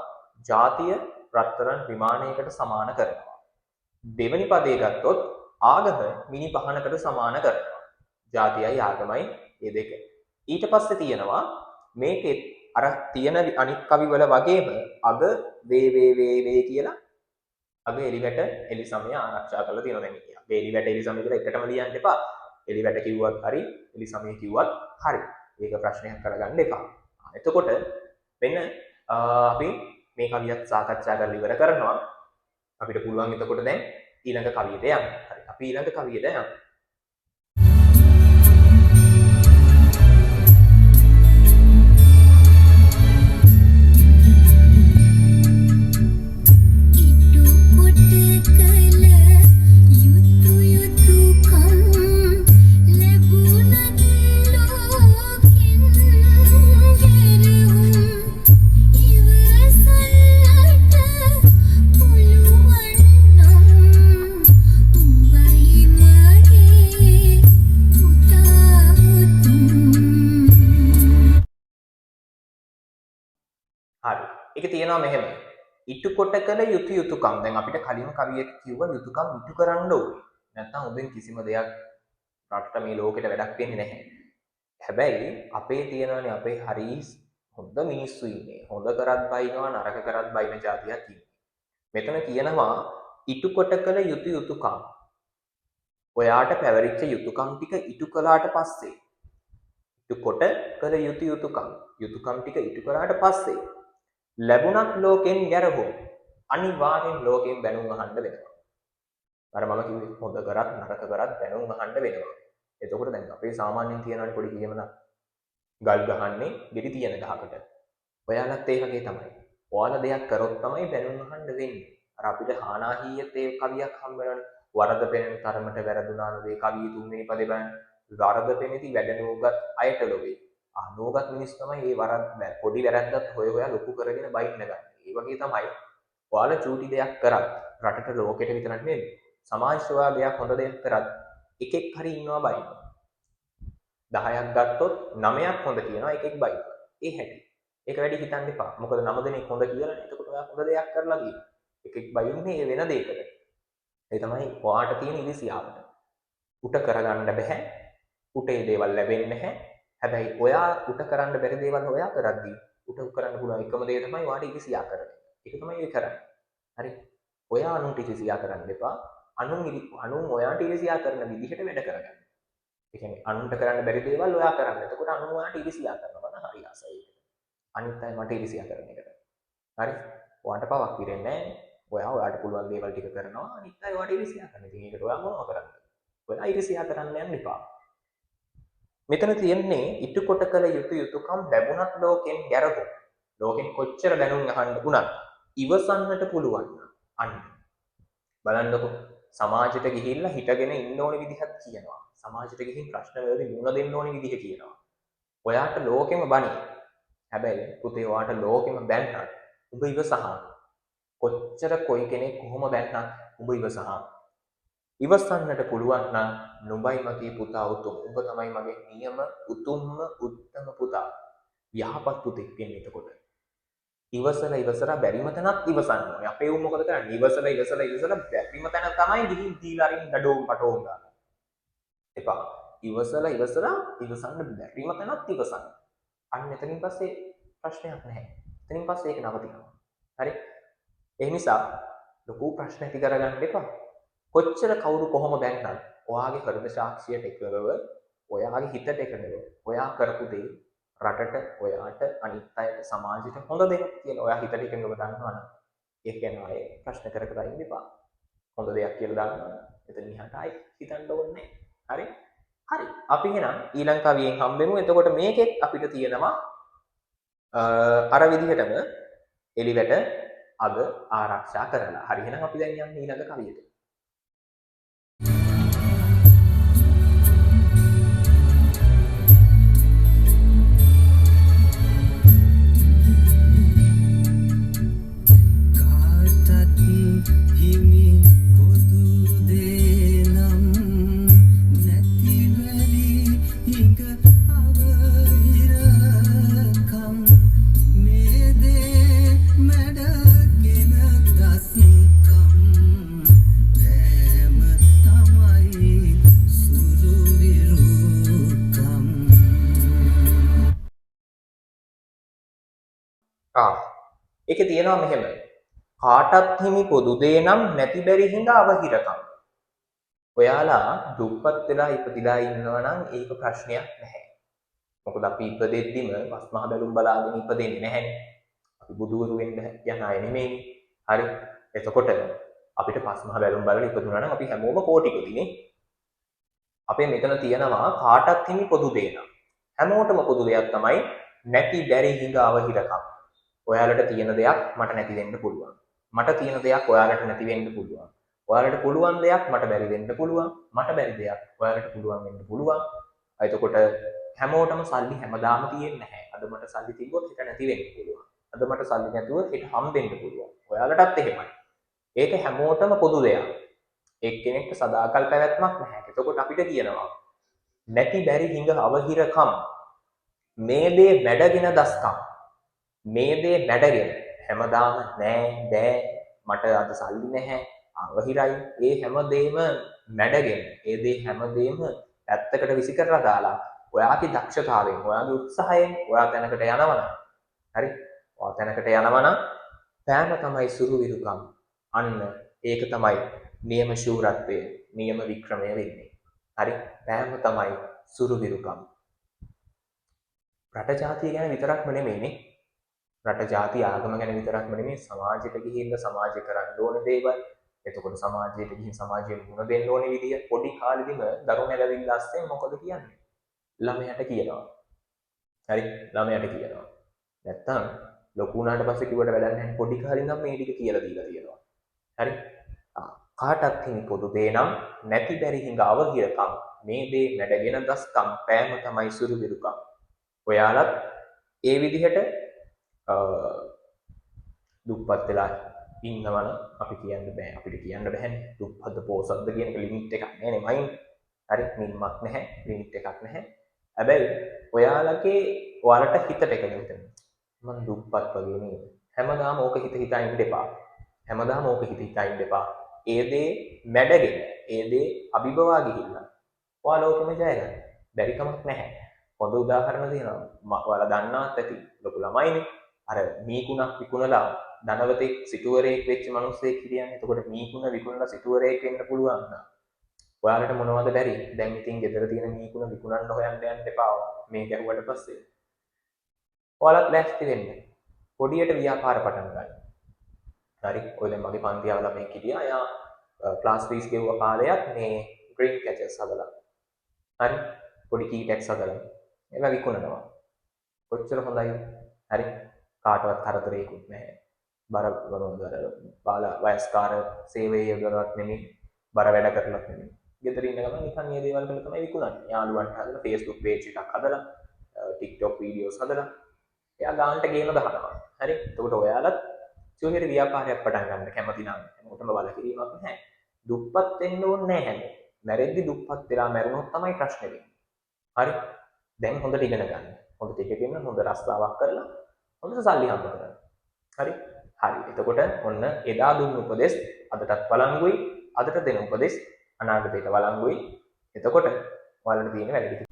ජාතිය රත්තරන් විමානයකට සමාන කරනවා. දෙවෙනි පදේ ගත්තොත් ආගම මිනි පහනකට සමාන කරනවා. ජාතියයි ආගමයි මේ දෙක. ඊට පස්සේ තියෙනවා මේකේ අර තියෙන අනිත් කවිවල වගේම අග වේ කියලා අග එලිවැට එලි සමය ආරක්ෂා කරලා තියෙනවා දැන් කියන්නේ. මේ එලිවැට එලි සමය කියලා එකටම ලියන්න එපා. එලිවැට කිව්වත් හරි, එලි සමය කිව්වත් හරි. ඒක ප්‍රශ්නයක් කරගන්න එපා. එතකොට වෙන අපි මේ කවියත් සාකච්ඡා කරලා ඉවර කරනවා. අපිට පුළුවන් එතකොට දැන් ඊළඟ කවියට යන්න. හරි. අපි ඊළඟ කවියට යමු. හරි. ඒක තියෙනවා මෙහෙම. ඉටු කොට කළ යුතු යුතුයකම්. දැන් අපිට කලින් කවියක කිව්වා යුතුයකම් ඉටු කරන්න ඕනේ. නැත්නම් ඔබෙන් කිසිම දෙයක් රටට මේ ලෝකෙට වැඩක් වෙන්නේ නැහැ. හැබැයි අපේ තියෙනවානේ අපේ හරි හොඳ මිනිස්සු ඉන්නේ. හොඳ කරත් බයිනවා නරක කරත් බයින જાතියක් ඉන්නේ. මෙතන කියනවා ඉටු කොට කළ යුතු යුතුයකම්. ඔයාට පැවරිච්ච යුතුයකම් ටික ඉටු කළාට පස්සේ ඉටු කොට කළ යුතු යුතුයකම් ටික ඉටු කරාට පස්සේ ලැබුණත් ලෝකෙන් ගැරහුවොත් අනිවාර්යෙන් ලෝකෙන් බැනුම් අහන්න වෙනවා. අර මම කිව්වේ හොඳ කරත් නරක කරත් බැනුම් අහන්න වෙනවා. එතකොට දැන් අපේ සාමාන්‍යයෙන් තියනවානේ පොඩි කියමනක්. ගල් ගහන්නේ ගෙඩි තියෙන ගහකට. ඔයාලත් ඒ වගේ තමයි. ඔයාලා දෙයක් කරොත් තමයි බැනුම් අහන්න වෙන්නේ. අර අපිට හානාහියත් ඒ කවියක් හම්බ වෙනවානේ. වරද පෙනෙන තරමට වැරදුනා නේ කවිය තුන්වෙනි පදේ බලන්න. වරද පෙනෙති වැඩ නෝගත් අයට ලොවේ. නෝගත් මිනිස් තමයි මේ වරද පොඩි වැරද්දක් හොය ලොකු කරගෙන බයින්න ගන්න. ඒ වගේ තමයි ඔයාලා චූටි දෙයක් කරත් රටට ලෝකෙට විතරක් නෙවෙයි සමාජවාදයක් හොඳ දෙයක් කරත් එකෙක් හරි ඉන්නවා බයින්න. 10ක් ගත්තොත් 9ක් හොඳ කියනවා එකෙක් බයින්න. ඒ හැටි. ඒක වැඩි හිතන්න එපා. මොකද 9 දෙනෙක් හොඳ කියලා එතකොට ඔයා හොඳ දෙයක් කරලා තියෙනවා. එකෙක් බයින්නේ වෙන දෙයකට. ඒ තමයි ඔයාට තියෙන ඉරිසියාවට. උට කරගන්න බෑ. උටේ දේවල් ලැබෙන්නේ නැහැ. හැබැයි ඔයා උට කරන්න බැරි දේවල් ඔයා කරද්දී උට කරන්න පුළුවන් එකම දේ තමයි ඔයාට ඉරිසියා කරන්නේ. ඒක තමයි ඒ කරන්නේ. හරි. ඔයා අනුන්ට ඉරිසියා කරන්න එපා. අනුන් ඔයාට ඉරිසියා කරන විදිහට වැඩ කරගන්න. ඒ කියන්නේ අනුන්ට කරන්න බැරි දේවල් ඔයා කරන්න. එතකොට අනුන් ඔයාට ඉරිසියා කරනවා නම් හරි ආසයි ඒකට. අනිත් අය මට ඉරිසියා කරන එකට. හරි. ඔයාට පවක් පිරෙන්නේ නැහැ. ඔයාට පුළුවන් දේවල් ටික කරනවා. අනිත් අය ඔයාට ඉරිසියා කරනවා. ඉතින් ඒකට ඔයා මොනව කරන්නද? ඔයා ඉරිසියා කරන්න යන්න එපා. මෙතන තියෙන්නේ ඉටු කොට කළ යුතු යුතුයකම් ලැබුණත් ලෝකෙන් ගැරහුවොත් ලෝකෙන් කොච්චර බැනුම් අහන්න වුණත් ඉවසන්නට පුළුවන් අන්න බලන්නකො සමාජයට ගිහිල්ලා හිටගෙන ඉන්න ඕන විදිහක් කියනවා. සමාජයට ගිහින් ප්‍රශ්න වලදී මුහුණ දෙන්න ඕන විදිහ කියනවා. ඔයාට ලෝකෙම බණි. හැබැයි පුතේ ඔයාට ලෝකෙම බැන්නත් උඹ ඉවසහා. කොච්චර කොයි කෙනෙක් කොහොම බැන්නත් උඹ ඉවසහා. ඉවසන්නට පුළුවන් නම් නුඹයි මගේ පුතා උතුම්. උඹ තමයි මගේ නියම උතුම්ම උත්තම පුතා. යහපත් පුතෙක් වෙන්න එතකොට. ඉවසලා බැරිම තැනක් ඉවසන්න ඕනේ. අපේ උන් මොකද කරන්නේ? ඉවසලා බැරිම තැන තමයි ගිහින් දීලා අරින් දඩෝම් පටෝම් ගන්න. එපා. ඉවසන්න බැරිම තැනක් ඉවසන්න. අන්න එතනින් පස්සේ ප්‍රශ්නයක් නැහැ. එතනින් පස්සේ ඒක නවතිනවා. හරි? ඒ නිසා ලොකු ප්‍රශ්න ඇති කරගන්න එපා. කොච්චර කවුරු කොහොම බැන්නත් ඔයාගේ හෘද සාක්ෂියට එකවව, ඔයාගේ හිතට එකවව, ඔයා කරපු දේ රටට, ඔයාට, අනිත් අයට, සමාජයට හොඳ දෙයක් කියලා ඔයා හිතට එකඟව දන්නවනම් ඒක ගැන ආයේ ප්‍රශ්න කර කර ඉන්න එපා. හොඳ දෙයක් කියලා දන්නවනම් එතන ඉහට ආයේ හිතන්න ඕනේ නැහැ. හරි? හරි. අපි එහෙනම් ඊළඟ කවියෙන් හම්බෙමු. එතකොට මේකෙත් අපිට තියෙනවා අර විදිහටම එලිවැට අග ආරක්ෂා කරලා. හරි. එහෙනම් අපි දැන් යන්නේ ඊළඟ කවියට. ඒකේ තියෙනවා මෙහෙම. කාටත් හිමි පොදු දේ නම් නැති බැරි හිඳ අවහිරකම්. ඔයාලා දුප්පත් වෙලා ඉපදිලා ඉන්නවා නම් ඒක ප්‍රශ්නයක් නැහැ. මොකද අපි ඉපදෙද්දිම පස්මහ බැලුම් බලාගෙන ඉපදෙන්නේ නැහැනේ. අපි බුදුවරු වෙන්න යන අය නෙමෙයි. හරි. එතකොට අපිට පස්මහ බැලුම් බලලා ඉපදුනා නම් අපි හැමෝම කෝටිපතිනේ. අපේ මෙතන තියෙනවා කාටත් හිමි පොදු දේ නම්. හැමෝටම පොදු දෙයක් තමයි නැති බැරි හිඳ අවහිරකම්. ඔයාලට තියෙන දෙයක් මට නැති වෙන්න පුළුවන්. මට තියෙන දෙයක් ඔයාලට නැති වෙන්න පුළුවන්. ඔයාලට පුළුවන් දෙයක් මට බැරි වෙන්න පුළුවන්. මට බැරි දෙයක් ඔයාලට පුළුවන් වෙන්න පුළුවන්. එතකොට හැමෝටම සල්ලි හැමදාම තියෙන්නේ නැහැ. අද මට සල්ලි තිබ්බොත් හෙට නැති වෙන්න පුළුවන්. අද මට සල්ලි නැතුව හෙට හම්බෙන්න පුළුවන්. ඔයාලටත් එහෙමයි. ඒක හැමෝටම පොදු දෙයක්. එක්කෙනෙක්ට සදාකල් පැවැත්මක් නැහැ. එතකොට අපිට කියනවා නැති බැරි හිඟ අවහිරකම් මේ දේ වැඩගෙන දස්කම්. මේ දේ වැඩගෙන හැමදාම නෑ බෑ මට අද සල්ලි නැහැ අවහිරයි ඒ හැමදේම මැඩගෙන ඒ දේ හැමදේම පැත්තකට විසි කරලා දාලා ඔයාගේ දක්ෂතාවයෙන් ඔයාගේ උත්සාහයෙන් ඔයා තැනකට යනවනම් හරි ඔයා තැනකට යනවනම් පෑම තමයි සුරුවිරුකම් අන්න ඒක තමයි නියම ශූරත්වය නියම වික්‍රමය වෙන්නේ හරි පෑම තමයි සුරුවිරුකම් රට ජාතිය ගැන විතරක්ම නෙමෙයිනේ රට ජාති ආගම ගැන විතරක්ම නෙමෙයි සමාජයට ගිහිල්ලා සමාජය කරන්න ඕන දේවල් එතකොට සමාජයට ගිහින් සමාජයෙන් මුණ දෙන්න ඕන විදිය පොඩි කාලෙදිම දරුණු ඇලවිල්ල අස්සෙන් මොකද කියන්නේ ළමයාට කියනවා හරි ළමයාට කියනවා නැත්තම් ලොකු වුණාට පස්සේ කිව්වට වැඩක් නැහැ පොඩි කාලේ ඉඳන් මේ ටික කියලා දීලා තියෙනවා හරි කාටත් හිමි පොදු දේ නම් නැති බැරි හිඟාව හිරකම් මේ දේ නැඩගෙන දස්කම් පෑම තමයි සුරුවිරුකම් ඔයාලත් ඒ විදිහට දුප්පත් වෙලා ඉන්නවනම් අපි කියන්න බෑ අපිට කියන්න බෑනේ දුප්පත් පොසත්ද කියන එක ලිමිට් එකක් නෑ නේ මයින් හරි මිනිමක් නැහැ ලිමිට් එකක් නැහැ හැබැයි ඔයාලට හිතට එකගෙන හිතන්න මම දුප්පත් වගේ නේද හැමදාම ඕක හිත හිතා ඉන්න එපා හැමදාම ඕක හිත හිතා ඉන්න එපා ඒ දේ මැඩගෙන ඒ දේ අභිබවා ගිහිල්ලා ඔයාලා ඕකෙම ජය ගන්න බැරි කමක් නැහැ හොඳ උදාහරණ දෙනවා ඔයාලා දන්නාත් ඇති ලොකු ළමයිනේ අර මීකුණක් විකුණලා ධනවතෙක් සිටුවරයෙක් වෙච්ච මිනිස්සෙක් කියන්නේ එතකොට මීකුණ විකුණලා සිටුවරයෙක් වෙන්න පුළුවන් නම් ඔයාලට මොනවද බැරි දැන් ඉතින් ගෙදර තියෙන මීකුණ විකුණන්න හොයන්න යන්න එපා මේ ගැහුවට පස්සේ ඔයාලත් ලෑස්ති වෙන්න පොඩියට ව්‍යාපාර පටන් ගන්න හරි ඔය දැන් මගේ පන්ති ආව ළමයෙක් හිටියා එයා ක්ලාස් ෆීස් ගෙවුව කාලයක් මේ ඩ්‍රින්ක් කැචර්ස් හදලා හරි පොඩි කීටැක්ස් හදලා ඒවා විකුණනවා කොච්චර හොඳයි හරි කාටවත් කරදරයක්වත් නැහැ බර වරොන්දර බාල වයස්කාර සේවයේ යොදවත් නෙමෙයි බර වැඩ කරලා නෙමෙයි. ගෙදර ඉන්න ගමන් නිකන් මේ දේවල් කරලා තමයි විකුණන්නේ. යාළුවන්ට හදලා Facebook page එකක් හදලා TikTok videos හදලා එයා ගානට ගේන ගහනවා. හරි. එතකොට ඔයාලත් චෝහිර ව්‍යාපාරයක් පටන් ගන්න කැමති නම් මොකටම බල කිරීමක් නැහැ. දුප්පත් වෙන්න ඕනේ නැහැ හැමෝම. මැරෙද්දි දුප්පත් වෙලා මැරුණොත් තමයි ප්‍රශ්නේ වෙන්නේ. හරි. දැන් හොඳට ඉගෙන ගන්න. හොඳට ඉගෙනගෙන හොඳ රස්සාවක් කරලා හොඳට සල්ලි හම්බ කරගන්න. හරි. හරි. එතකොට ඔන්න එදා දුන්න උපදෙස් අදටත් වළංගුයි. අදට දෙන උපදෙස් අනාගතයට වළංගුයි. එතකොට ඔයාලට තියෙන වැඩ ටික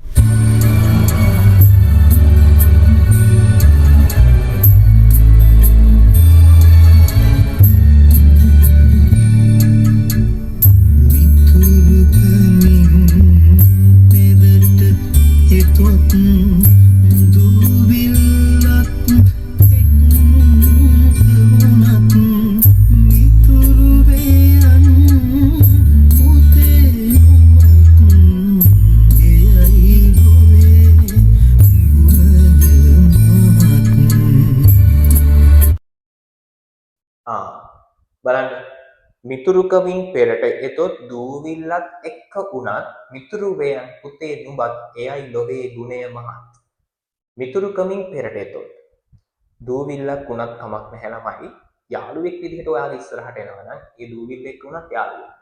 බලන්න මිතුරුකමින් පෙරට එතොත් දූවිල්ලක් එක්ක උනත් මිතුරු වේයන් පුතේ නුඹත් එයයි ලොවේ ගුණය මහත්. මිතුරුකමින් පෙරට එතොත් දූවිල්ලක් උනත් කමක් නැහැ ළමයි. යාළුවෙක් විදිහට ඔයාලා ඉස්සරහට එනවා නම් ඒ දූවිල්ලෙක් උනත් යාළුවෙක්.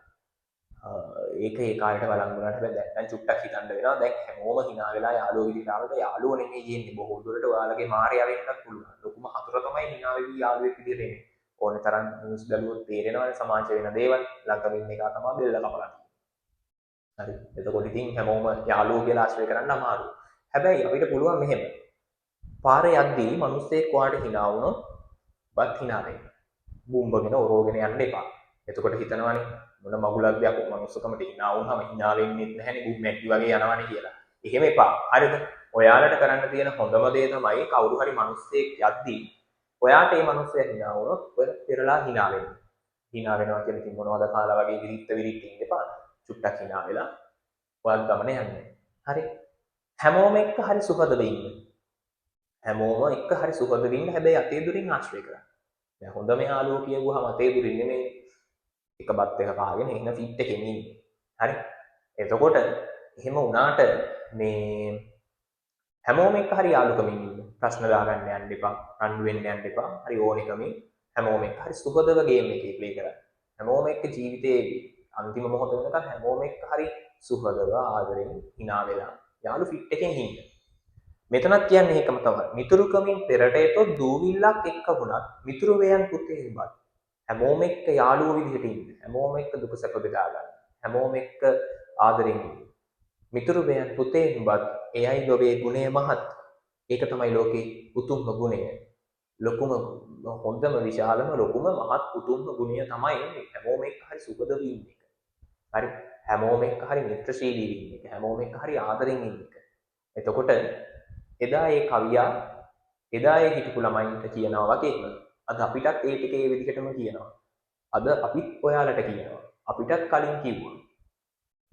ඒක ඒ කාලේට වළංගුණාට බෑ. දැන් චුට්ටක් හිතන්න වෙනවා. දැන් හැමෝම hina වෙලා යාළුවෝ විදිහට ආවද යාළුවෝ නෙමෙයි යන්නේ. බොහෝ දුරට ඔයාලගේ මායя වෙන්නත් පුළුවන්. ලොකුම හතුර තමයි hina වෙවි යාළුවෙක් විදිහට එන්නේ. ඕනේ තරම් නිවුස් බැලුවොත් තේරෙනවානේ සමාජයේ වෙන දේවල්. ළඟම ඉන්න එක තමයි බෙල්ල කපලා තියෙන්නේ. හරි. එතකොට ඉතින් හැමෝම යාළුවෝ කියලා ආශ්‍රය කරන්න අමාරුයි. හැබැයි අපිට පුළුවන් මෙහෙම. පාරේ යද්දී මිනිස්සෙක් ඔයාලට hina වුණොත් බත් hina වෙන්න. බුම්බගෙන ඔරෝගෙන යන්න එපා. එතකොට හිතනවානේ මොන මගුලක්ද අපෝ මනුස්සකමට hina වුණාම hina වෙන්නේ නැහැනේ බුම්මැටි වගේ යනවානේ කියලා. එහෙම එපා. හරිද? ඔයාලට කරන්න තියෙන හොඳම දේ තමයි කවුරු හරි මිනිස්සෙක් යද්දී ඔයාට මේ මිනිස්සයා hina වුණොත් ඔය පෙරලා hina වෙන්න. hina වෙනවා කියලා ඉතින් මොනවද කාලා වගේ විරිත් ඉන්න එපා. චුට්ටක් hina වෙලා ඔයාත් ගමන යන්න. හරි. හැමෝම එක්ක හරි සුහදව ඉන්න. හැමෝම එක්ක හරි සුහදව ඉන්න. හැබැයි අතේ දුරින් ආශ්‍රය කරන්න. දැන් හොඳම යාළුවෝ කියවුවාම අතේ දුරින් නෙමෙයි එක බත් එක කාගෙන එන ෆිට් එකෙම ඉන්නේ. හරි. එතකොට එහෙම වුණාට මේ හැමෝම එක්ක හරි යාළුකමින් ඉන්න. ප්‍රශ්න දාගන්න යන්න එපා. රණ්ඩු වෙන්න යන්න එපා. හරි ඕනෙකමින් හැමෝම එක්ක හරි සුහදව ගේම් එකේ ප්ලේ කරන්න. හැමෝම එක්ක ජීවිතයේ අන්තිම මොහොත වෙනකන් හැමෝම එක්ක හරි සුහදව ආදරෙන් hina වෙලා යාළු ෆිට් එකෙන් ඉන්න. මෙතනත් කියන්නේ ඒකම තමයි. මිතුරුකමින් පෙරට එතොත් දූවිල්ලක් එක්ක වුණත් මිතුරු වේයන් පුතේ උඹත්. හැමෝම එක්ක යාළුවෝ විදිහට ඉන්න. හැමෝම එක්ක දුක සැප බෙදා ගන්න. හැමෝම එක්ක ආදරෙන් ඉන්න. මිතුරු වේයන් පුතේ උඹත් එයයි ලෝකේ ගුණය මහත්. ඒක තමයි ලෝකේ උතුම්ම ගුණය. ලොකුම හොඳම විශාලම ලොකුම මහත් උතුම්ම ගුණය තමයි හැමෝම එක්ක හරි සුබදව ඉන්න එක. හරි. හැමෝම එක්ක හරි මිත්‍රශීලීව ඉන්න එක. හැමෝම එක්ක හරි ආදරෙන් ඉන්න එක. එතකොට එදා ඒ කවියා එදා ඒ හිටපු ළමයින්ට කියනවා වගේම අද අපිටත් ඒ ටික ඒ විදිහටම කියනවා. අද අපිත් ඔයාලට කියනවා. අපිටත් කලින් කිව්වා.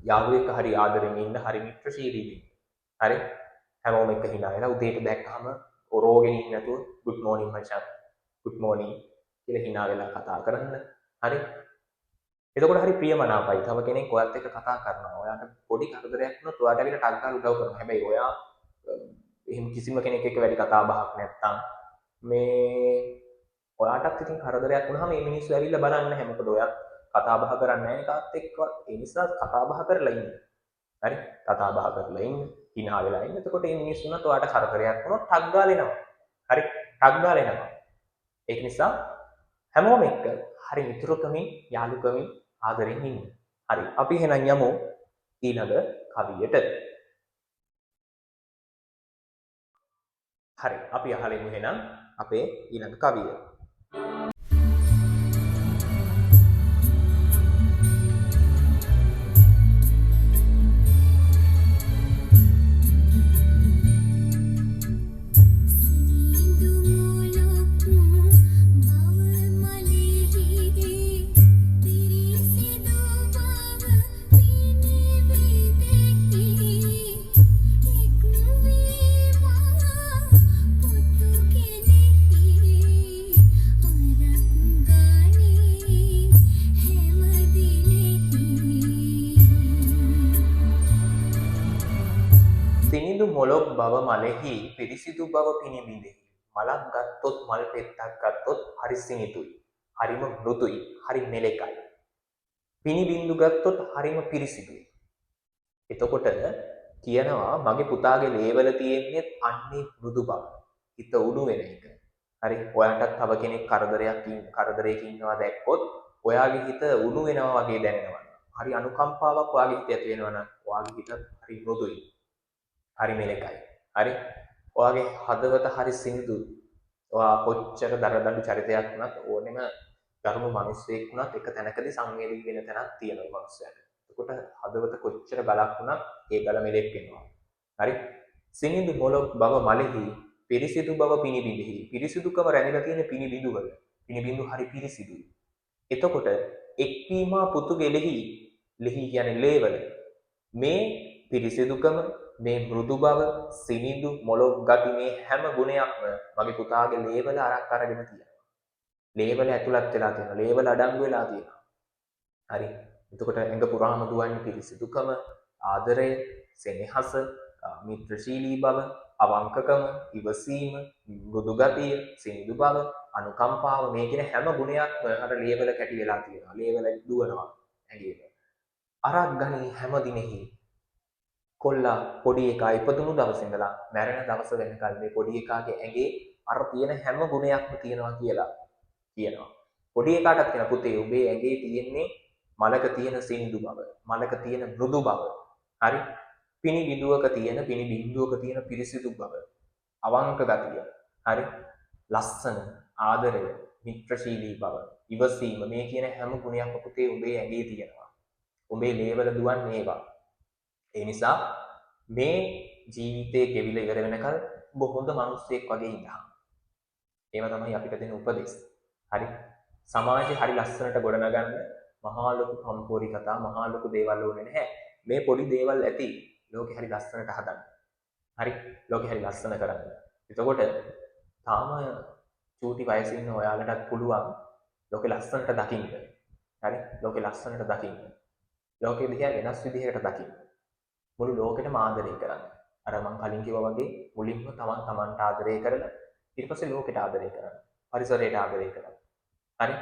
යාළුවෙක් හරි ආදරෙන් ඉන්න, හරි මිත්‍රශීලීව ඉන්න. හරි. හැමෝම එක්ක hina වෙලා උදේට දැක්කම ඔරෝගෙන ඉන්න නැතුව good morning මචං, good morning කියලා hina වෙලා කතා කරන්න. හරි. එතකොට හරි ප්‍රියමනාපයි. තව කෙනෙක් ඔයත් එක්ක කතා කරනවා. ඔයාට පොඩි කරදරයක් වුණොත් ඔයාට ඇවිල්ලා ටක් ගාලා උදව් කරනවා. හැබැයි ඔයා එහෙම කිසිම කෙනෙක් එක්ක වැඩි කතා බහක් නැත්තම් මේ ඔයාටත් ඉතින් කරදරයක් වුණාම මේ මිනිස්සු ඇවිල්ලා බලන්නේ නැහැ. මොකද ඔයාත් කතා බහ කරන්නේ නැහැ කාත් එක්ක. ඒ නිසා කතා බහ කරලා ඉන්න. හරි. කතා බහ කරලා ඉන්න. hina වෙලා ඉන්න. එතකොට මේ මිනිස්සුන්ට ඔයාට කරදරයක් වුණොත් ටක් ගාලා එනවා. හරි. ටක් ගාලා එනවා. ඒක නිසා හැමෝම එක්ක හරි මිතුරුකමින්, යාළුකමින් ආදරෙන් ඉන්න. හරි. අපි එහෙනම් යමු ඊළඟ කවියට. හරි. අපි අහලෙමු එහෙනම් අපේ ඊළඟ කවිය. බව මලෙහි පිරිසිදු බව පිනිබිඳෙහි. මලක් ගත්තොත් මල් පෙත්තක් ගත්තොත් හරි සිනිතුයි. හරිම මෘදුයි. හරි මෙලෙකයි. පිනිබින්දු ගත්තොත් හරිම පිරිසිදුයි. එතකොට කියනවා මගේ පුතාගේ ලේවල තියෙන්නේ අන්නේ මෘදු බව. හිත උණු වෙන එක. හරි. ඔයාටත් තව කෙනෙක් කරදරයක ඉන්නවා දැක්කොත් ඔයාගේ හිත උණු වෙනවා වගේ දැනෙනවා. හරි අනුකම්පාවක් ඔයාගේ හිතේ ඇති වෙනවා නම් ඔයාගේ හිත හරි මෘදුයි. හරි මෙලෙකයි. හරි. ඔයාගේ හදවත හරි සිනිඳුයි. ඔයා කොච්චර දරදඬු චරිතයක් වුණත් ඕනෙම ධර්ම මිනිස්සෙක් වුණත් එක තැනකදී සංවේදී වෙන තැනක් තියෙනවා මේ මිනිස්සයාට. එතකොට හදවත කොච්චර ගලක් වුණත් ඒ ගල මෙලෙක් වෙනවා. හරි. සිනිඳු මොළොක් බව මලෙහි පිරිසිදු බව පිනිබිඳෙහි. පිරිසිදුකම රැඳිලා තියෙන පිනිබිඳු වල. පිනිබිඳු හරි පිරිසිදුයි. එතකොට එක්වීමා පුතු ගෙලෙහි ලෙහි කියන්නේ ලේවල මේ පිරිසිදුකම මේ මෘදු බව සිනිඳු මොළොක් ගති මේ හැම ගුණයක්ම මගේ පුතාගේ ලේවල අරගෙන තියෙනවා. ලේවල ඇතුළත් වෙලා තියෙනවා. ලේවල අඩංගු වෙලා තියෙනවා. හරි. එතකොට ඇඟ පුරාම දුවන්නේ පිරිසිදුකම, ආදරය, සෙනෙහස, මිත්‍රශීලී බව, අවංකකම, ඉවසීම, මෘදු ගතිය, සිනිඳු බව, අනුකම්පාව මේ කියන හැම ගුණයක්ම අර ලේවල කැටි වෙලා තියෙනවා. ලේවල දුවනවා ඇඟේට. අරක් ගනි හැම දිනෙහි කොල්ලා පොඩි එකා ඉපදුණු දවසේ ඉඳලා මැරෙන දවස වෙනකල් මේ පොඩි එකාගේ ඇඟේ අර තියෙන හැම ගුණයක්ම තියෙනවා කියලා කියනවා. පොඩි එකාටත් කියන පුතේ ඔබේ ඇඟේ තියෙන්නේ මලක තියෙන සිනිඳු බව, මලක තියෙන මෘදු බව. හරි? පිනි බිඳුවක තියෙන පිනි බිඳුවක තියෙන පිරිසිදු බව, අවංක ගතිය. හරි? ලස්සන, ආදරය, මිත්‍රශීලී බව, ඉවසීම මේ කියන හැම ගුණයක්ම පුතේ ඔබේ ඇඟේ තියෙනවා. ඔබේ ලේවල දුවන්නේ ඒවා. ඒ නිසා මේ ජීවිතේ ගෙවිලා ඉවර වෙනකල් ඔබ හොඳ මිනිස්සෙක් වගේ ඉඳහන්. ඒව තමයි අපිට දෙන උපදෙස්. හරි? සමාජේ හරි ලස්සනට ගොඩනගන්න මහා ලොකු කම්පෝරි කතා මහා ලොකු දේවල් ඕනේ නැහැ. මේ පොඩි දේවල් ඇති ලෝකේ හරි ලස්සනට හදන්න. හරි? ලෝකේ හරි ලස්සන කරන්න. එතකොට තාම චූටි වයසේ ඉන්න ඔයාලටත් පුළුවන් ලෝකේ ලස්සනට දකින්න. හරි? ලෝකේ ලස්සනට දකින්න. ලෝකෙ දිහා වෙනස් විදිහකට දකින්න. මුළු ලෝකෙටම ආදරය කරන්න. අර මම කලින් කිව්වා වගේ මුලින්ම තමන්ට ආදරය කරලා ඊට පස්සේ ලෝකෙට ආදරය කරන්න. පරිසරයට ආදරය කරන්න. හරි?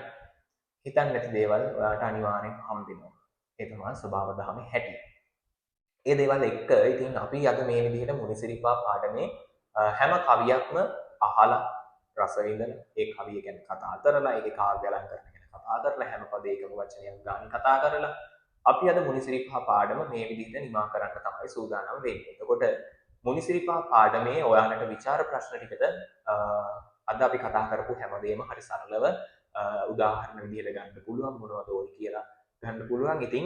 හිතන්නේ නැති දේවල් ඔයාලට අනිවාර්යෙන් හම්බෙනවා. ඒ තමයි ස්වභාව දහමේ හැටි. ඒ දේවල් එක්ක ඉතින් අපි අද මේ විදිහට මුනිසිරිපා පාඩමේ හැම කවියක්ම අහලා රස විඳලා ඒ කවිය ගැන කතා කරලා ඒකේ කාව්‍ය අලංකරණ ගැන කතා කරලා හැම පදයකම වචනයක් ගාන කතා කරලා අපි අද මුනිසිරිපා පාඩම මේ විදිහට නිමා කරන්න තමයි සූදානම් වෙන්නේ. එතකොට මුනිසිරිපා පාඩමේ ඔයාලට විචාර ප්‍රශ්න ටිකට අද අපි කතා කරපු හැමදේම හරි සරලව උදාහරණ විදිහට ගන්න පුළුවන් මොනවද ඕයි කියලා ගන්න පුළුවන්. ඉතින්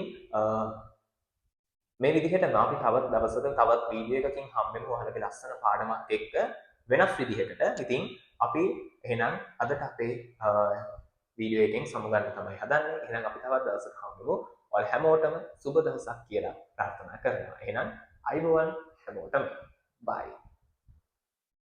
මේ විදිහටම අපි තවත් දවසක තවත් වීඩියෝ එකකින් හම්බෙමු ඔයාලගේ ලස්සන පාඩමක් එක්ක වෙනස් විදිහකට. ඉතින් අපි එහෙනම් අදට අපේ වීඩියෝ එකෙන් සමුගන්න තමයි හදන්නේ. එහෙනම් අපි තවත් දවසක හම්බෙමු. ඔයාලා හැමෝටම සුබ දවසක් කියලා ප්‍රාර්ථනා කරනවා. එහෙනම් අයිබෝවන් හැමෝටම. බයි.